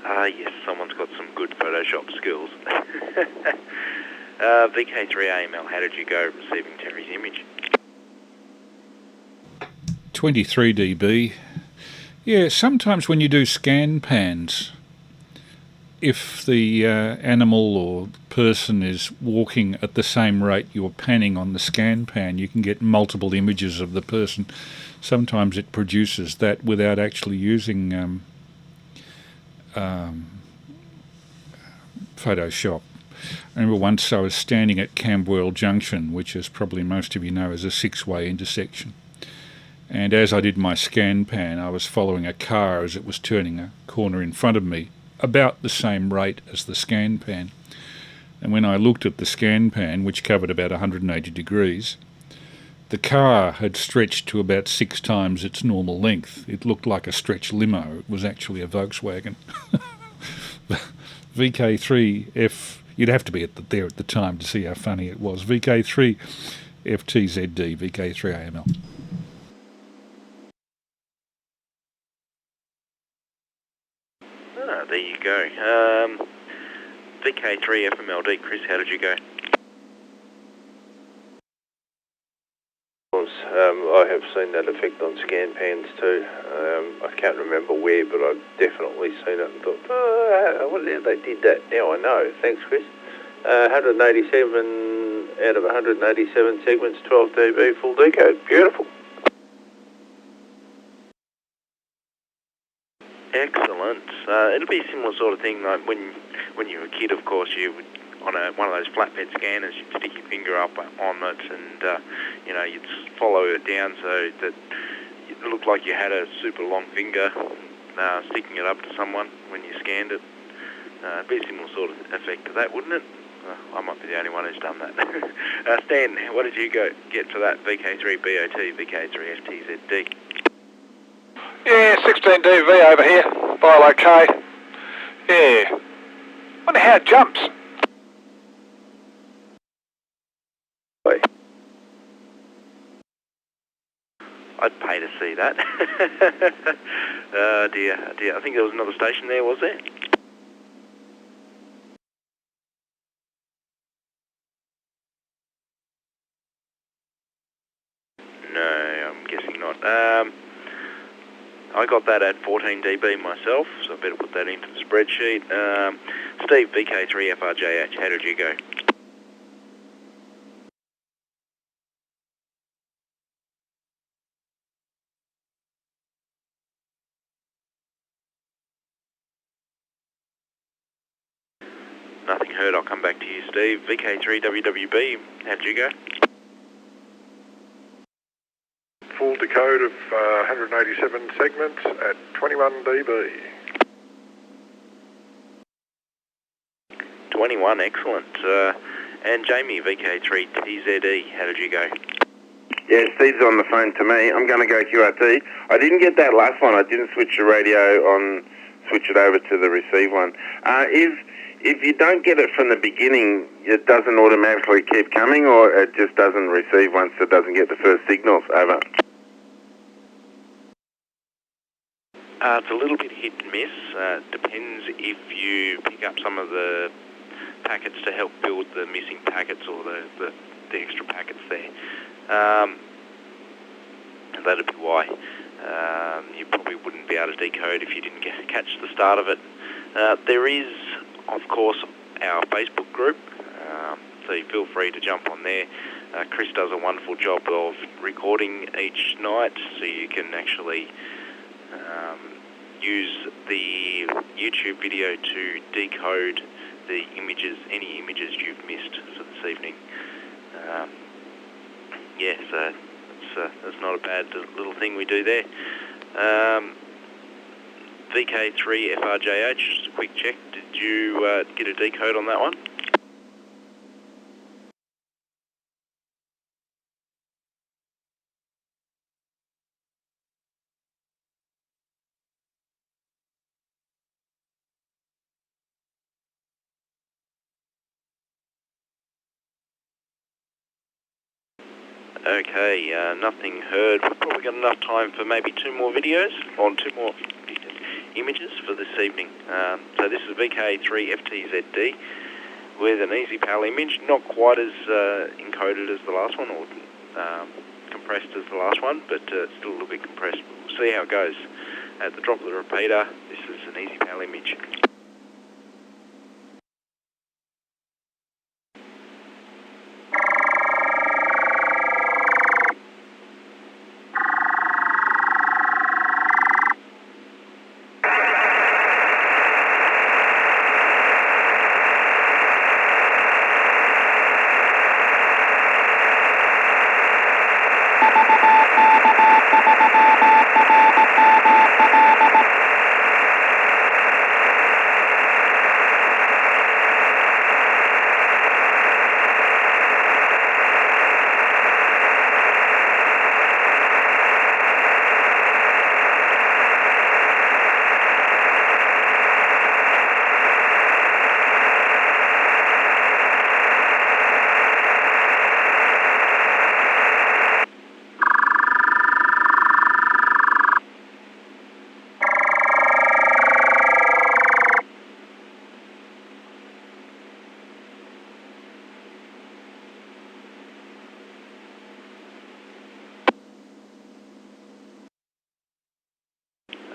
Yes, someone's got some good Photoshop skills. VK3AML, how did you go receiving Terry's image? 23 dB. Yeah, sometimes when you do scan pans, if the animal or person is walking at the same rate you're panning on the scan pan, you can get multiple images of the person. Sometimes it produces that without actually using Photoshop. I remember once I was standing at Camberwell Junction, which, as probably most of you know, is a six-way intersection. And as I did my scan pan, I was following a car as it was turning a corner in front of me, about the same rate as the scan pan. And when I looked at the scan pan, which covered about 180 degrees, the car had stretched to about 6 times its normal length. It looked like a stretch limo. It was actually a Volkswagen. VK3F, you'd have to be there at the time to see how funny it was. VK3FTZD, VK3AML. There you go. VK3FMLD, Chris, how did you go? I have seen that effect on scan pans too. I can't remember where, but I've definitely seen it and thought, I wonder how they did that. Now I know. Thanks, Chris. 187 out of 187 segments, 12 dB, full decode. Beautiful. Excellent. It'll be a similar sort of thing like when you were a kid, of course, you would, on one of those flatbed scanners, you'd stick your finger up on it and, you'd follow it down so that it looked like you had a super long finger sticking it up to someone when you scanned it. It'd be a similar sort of effect to that, wouldn't it? I might be the only one who's done that. Stan, what did you get for that VK3BOT, VK3FTZD? Yeah, 16 dB over here. File okay. Yeah. Wonder how it jumps. I'd pay to see that. Dear. I think there was another station there, was there? No, I'm guessing not. I got that at 14 dB myself, so I better put that into the spreadsheet. Steve, VK3FRJH, how did you go? Nothing heard, I'll come back to you, Steve. VK3WWB, how'd you go? Full decode of 187 segments at 21 dB. 21, excellent. And Jamie, VK3TZE, how did you go? Yeah, Steve's on the phone to me. I'm going to go QRT. I didn't get that last one. I didn't switch the radio on, switch it over to the receive one. If you don't get it from the beginning, it doesn't automatically keep coming, or it just doesn't receive once it doesn't get the first signals? Over. It's a little bit hit and miss. Depends if you pick up some of the packets to help build the missing packets or the extra packets there. That'd be why. You probably wouldn't be able to decode if you didn't catch the start of it. There is, of course, our Facebook group, so you feel free to jump on there. Chris does a wonderful job of recording each night, so you can actually use the YouTube video to decode the images, any images you've missed for this evening. So that's not a bad little thing we do there. VK3FRJH, just a quick check. Did you get a decode on that one? Okay, nothing heard. We've probably got enough time for maybe 2 more videos, or 2 more images for this evening. So this is VK3FTZD with an Easypal image, not quite as encoded as the last one, or compressed as the last one, but still a little bit compressed. We'll see how it goes. At the drop of the repeater, this is an Easypal image.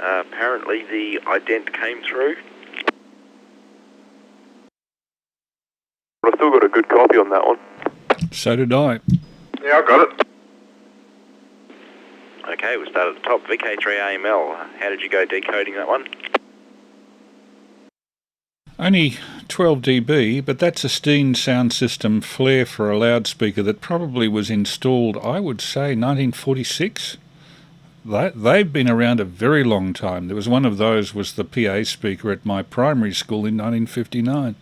Apparently the ident came through. But I still got a good copy on that one. So did I. Yeah, I got it. Okay, we'll start at the top. VK3AML, how did you go decoding that one? Only 12 dB, but that's a Steen sound system flare for a loudspeaker that probably was installed, I would say, 1946. They've been around a very long time. There was one of those was the PA speaker at my primary school in 1959,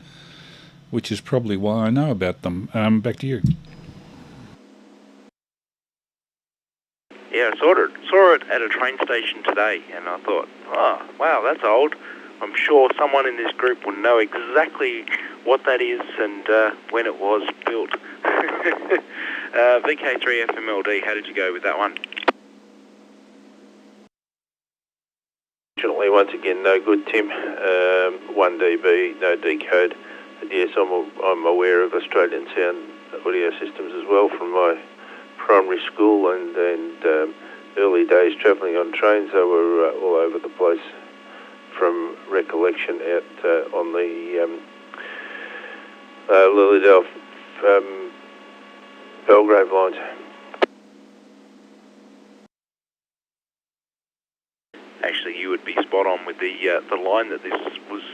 which is probably why I know about them. Back to you. Yeah, I saw it at a train station today, and I thought, oh, wow, that's old. I'm sure someone in this group will know exactly what that is and when it was built. VK3FMLD, how did you go with that one? Fortunately, once again, no good, Tim. 1 dB, no decode. And yes, I'm aware of Australian sound audio systems as well from my primary school and early days travelling on trains. They were all over the place from recollection out on the Lilydale Belgrave lines. Actually, you would be spot on with the line that this was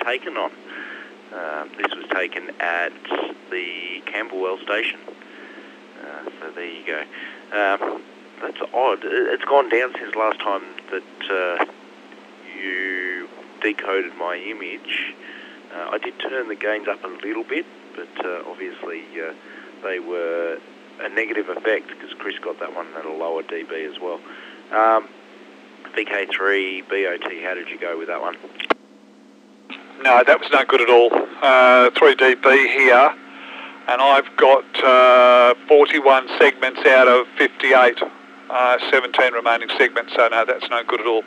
taken on. This was taken at the Camberwell station. So there you go. That's odd. It's gone down since last time that you decoded my image. I did turn the gains up a little bit, but obviously they were a negative effect because Chris got that one at a lower dB as well. VK3 BOT, how did you go with that one? No, that was no good at all. 3 dB here, and I've got 41 segments out of 58, 17 remaining segments, so no, that's no good at all.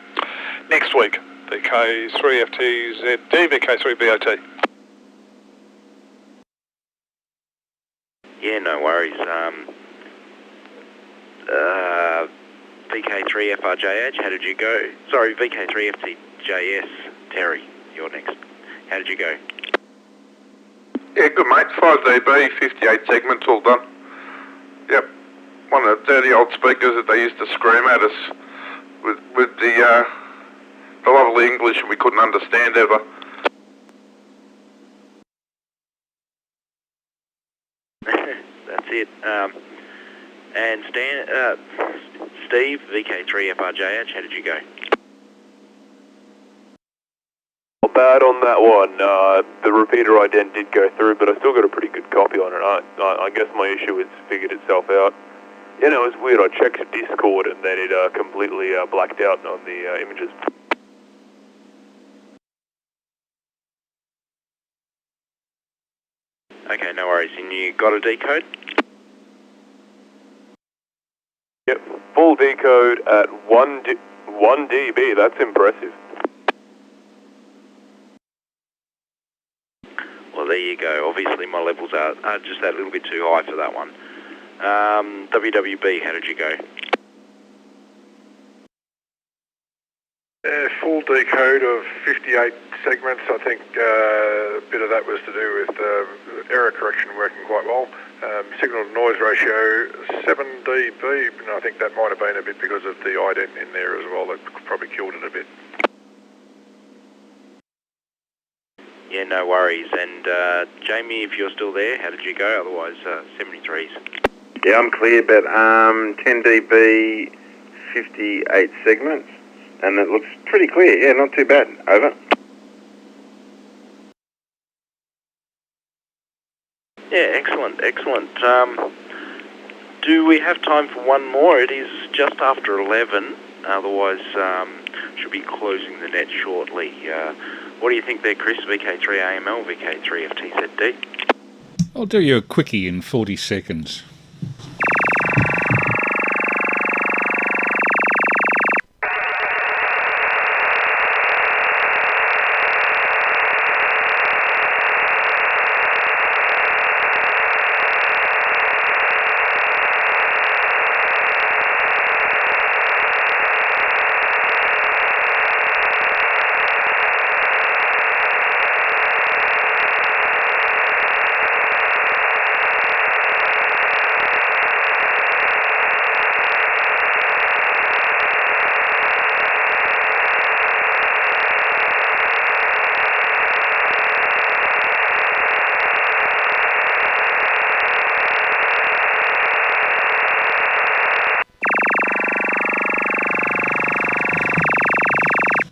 Next week, VK3FTZD, VK3 BOT. Yeah, no worries. VK3FRJH, how did you go? Sorry, VK3FTJS, Terry, you're next. How did you go? Yeah, good mate. 5 dB, 58 segments, all done. Yep. One of the dirty old speakers that they used to scream at us with the lovely English we couldn't understand ever. That's it. And Steve, VK3FRJH, how did you go? Not bad on that one. The repeater ident did go through, but I still got a pretty good copy on it. I guess my issue has figured itself out. You know, it was weird. I checked Discord and then it completely blacked out on the images. Okay, no worries. And you got a decode? Yep, full decode at 1 dB. That's impressive. go. Obviously my levels are just that little bit too high for that one. WWB, how did you go? Full decode of 58 segments. I think a bit of that was to do with error correction working quite well. Signal to noise ratio 7 dB, and I think that might have been a bit because of the ident in there as well. That probably killed it a bit. Yeah, no worries. And Jamie, if you're still there, how did you go? Otherwise, 73s. Yeah, I'm clear, but 10 dB, 58 segments, and it looks pretty clear. Yeah, not too bad. Over. Yeah, excellent, excellent. Do we have time for one more? It is just after 11. Otherwise, should be closing the net shortly. What do you think there, Chris? VK3AML, VK3FTZD? I'll do you a quickie in 40 seconds.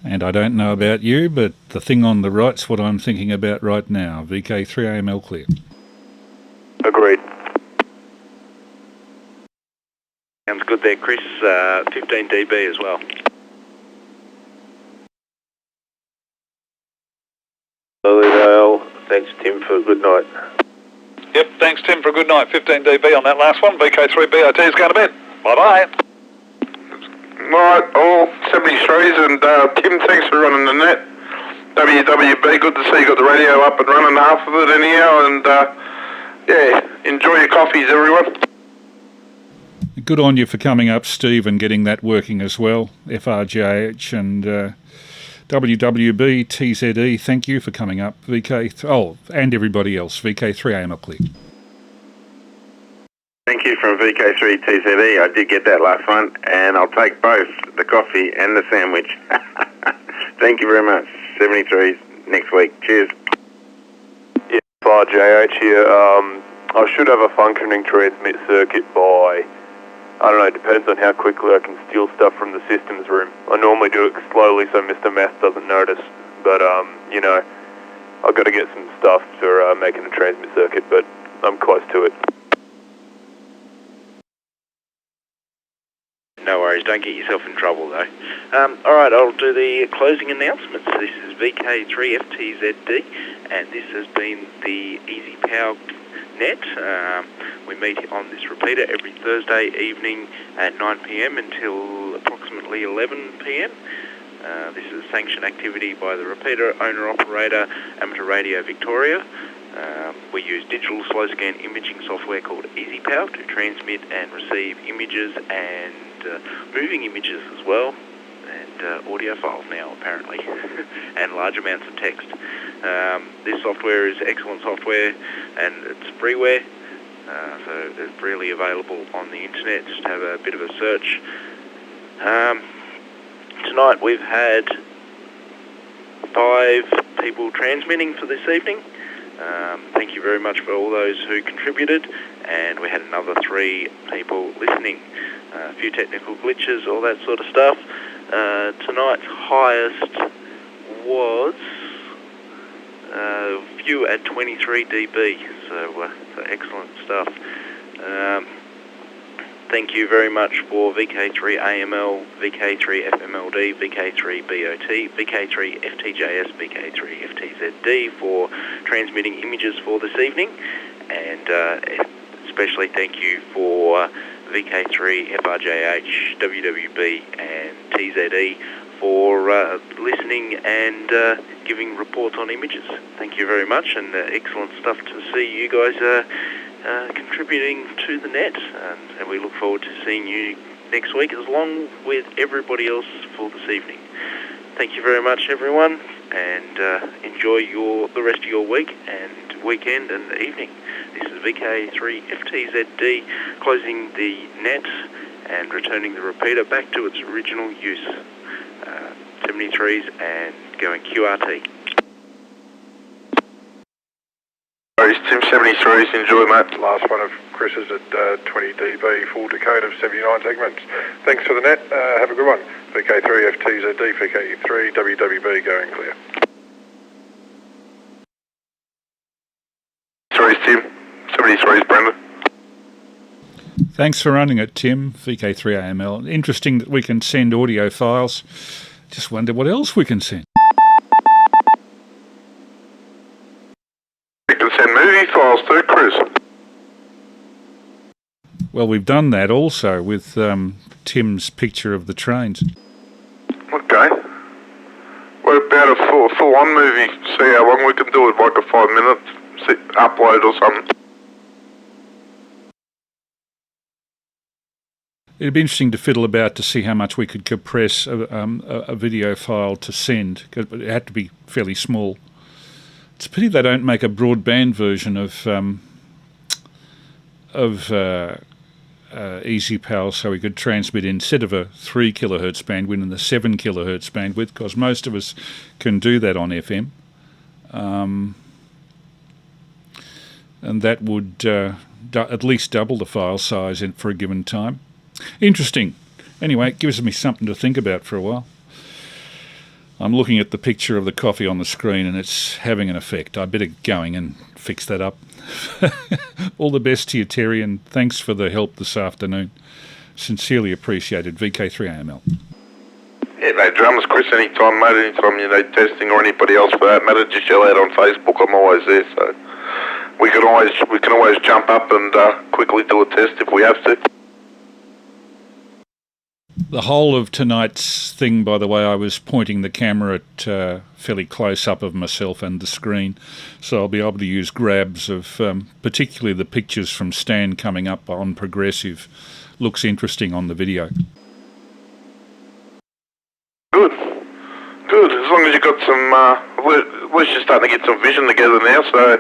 And I don't know about you, but the thing on the right's what I'm thinking about right now. VK3AML clear. Agreed. Sounds good there, Chris. 15 dB as well. Dale, thanks Tim for a good night. Yep, thanks Tim for a good night. 15 dB on that last one. VK3BOT is going to bed. Bye-bye. Right, all 73s, and Tim, thanks for running the net. WWB, good to see you got the radio up and running, half of it anyhow, and yeah, enjoy your coffees, everyone. Good on you for coming up, Steve, and getting that working as well. FRJH and WWB, TZE, thank you for coming up. And everybody else, VK3AML clear. Thank you from VK3 TZE. I did get that last one, and I'll take both, the coffee and the sandwich. Thank you very much. 73s next week. Cheers. Yeah, FRJH here. I should have a functioning transmit circuit by, I don't know, it depends on how quickly I can steal stuff from the systems room. I normally do it slowly so Mr. Math doesn't notice, but, you know, I've got to get some stuff for making a transmit circuit, but I'm close to it. No worries, don't get yourself in trouble though. Alright, I'll do the closing announcements. This is VK3FTZD, and this has been the Easypal net. We meet on this repeater every Thursday evening at 9 PM until approximately 11 PM. This is a sanctioned activity by the repeater owner-operator Amateur Radio Victoria. We use digital slow scan imaging software called Easypal to transmit and receive images and moving images as well, and audio files now apparently, and large amounts of text. This software is excellent software, and it's freeware, so it's freely available on the internet. Just have a bit of a search. Tonight we've had 5 people transmitting for this evening. Thank you very much for all those who contributed, and we had another 3 people listening. A few technical glitches, all that sort of stuff. Tonight's highest was view at 23 dB, so excellent stuff. Thank you very much for VK3AML, VK3FMLD, VK3BOT, VK3FTJS, VK3FTZD for transmitting images for this evening, and especially thank you for VK3FRJH, WWB and TZE for listening and giving reports on images. Thank you very much, and excellent stuff to see you guys contributing to the net, and we look forward to seeing you next week along with everybody else for this evening. Thank you very much, everyone, and enjoy the rest of your week and weekend and evening. This is VK3FTZD closing the net and returning the repeater back to its original use. 73s and going QRT. Tim 73s, enjoy, mate. Last one of Chris's at 20 dB, full decode of 79 segments. Thanks for the net, have a good one. VK3FTZD, VK3 WWB going clear. 73s, Tim. 73s, Brendan. Thanks for running it, Tim. VK3AML. Interesting that we can send audio files. Just wonder what else we can send. We can send movie files too, Chris. Well, we've done that also with Tim's picture of the trains. Okay. What about a full-on movie? See how long we can do it, like a 5-minute upload or something. It'd be interesting to fiddle about to see how much we could compress a video file to send. It had to be fairly small. It's a pity they don't make a broadband version of Easypal, so we could transmit instead of a 3 kilohertz bandwidth and the 7 kilohertz bandwidth, because most of us can do that on FM. And that would at least double the file size for a given time. Interesting. Anyway, it gives me something to think about for a while. I'm looking at the picture of the coffee on the screen and it's having an effect. I better go and fix that up. All the best to you, Terry, and thanks for the help this afternoon. Sincerely appreciated. VK3AML. Yeah, no dramas, Chris, anytime, mate, anytime you need testing or anybody else for that matter, just yell out on Facebook, I'm always there, so we can always jump up and quickly do a test if we have to. The whole of tonight's thing, by the way, I was pointing the camera at fairly close up of myself and the screen, so I'll be able to use grabs of particularly the pictures from Stan coming up on Progressive. Looks interesting on the video. Good. As long as you've got some, at least you're starting to get some vision together now, so,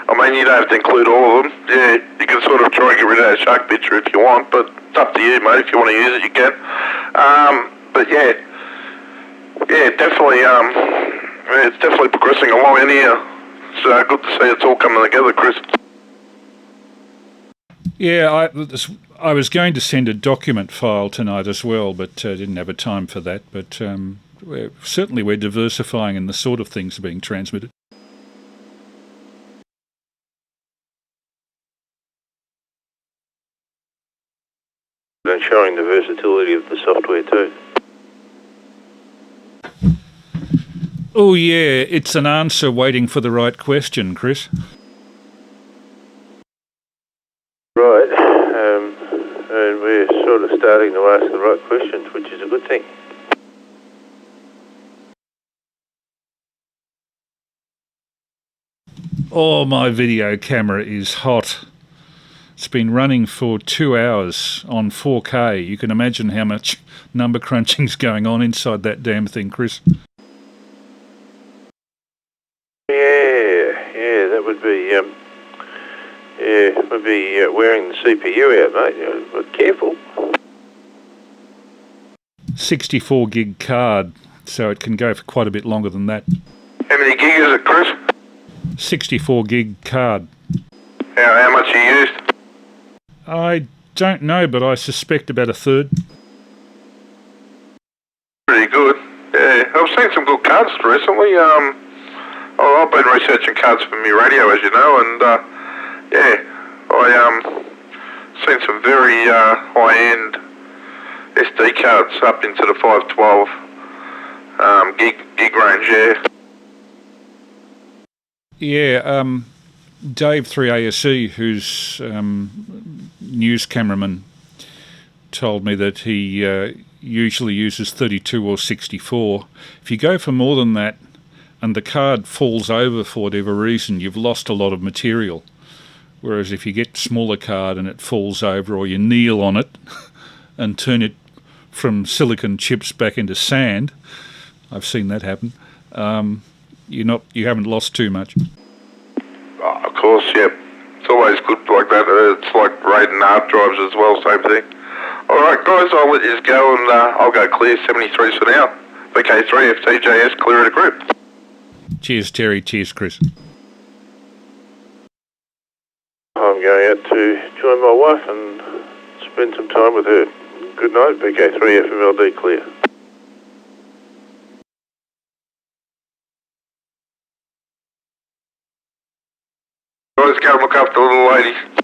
I mean, you don't have to include all of them. Yeah, you can sort of try and get rid of that shark picture if you want, but it's up to you, mate. If you want to use it, you can. But yeah, definitely, it's definitely progressing along in here. It's good to see it's all coming together, Chris. Yeah, I was going to send a document file tonight as well, but didn't have a time for that. But certainly we're diversifying in the sort of things being transmitted. And showing the versatility of the software too. Oh yeah, it's an answer waiting for the right question, Chris. Right, and we're sort of starting to ask the right questions, which is a good thing. Oh, my video camera is hot. It's been running for 2 hours on 4K. You can imagine how much number crunching's going on inside that damn thing, Chris. Yeah, that would be, wearing the CPU out, mate. But careful. 64 gig card, so it can go for quite a bit longer than that. How many gig is it, Chris? 64 gig card. How much you used? I don't know, but I suspect about a third. Pretty good. Yeah, I've seen some good cards recently. I've been researching cards for my radio, as you know, and I seen some very high-end SD cards up into the 512 gig range. Yeah, Dave 3ASE, who's news cameraman, told me that he usually uses 32 or 64. If you go for more than that and the card falls over for whatever reason, you've lost a lot of material. Whereas if you get smaller card and it falls over, or you kneel on it and turn it from silicon chips back into sand, I've seen that happen, you haven't lost too much. Oh, of course, yep. It's always good like that. It's like raiding hard drives as well, same thing. All right, guys, I'll let you go, and I'll go clear 73s for now. VK3 FTJS, clear of the group. Cheers, Terry. Cheers, Chris. I'm going out to join my wife and spend some time with her. Good night, VK3 FMLD, clear. Guys, go and look after the little lady.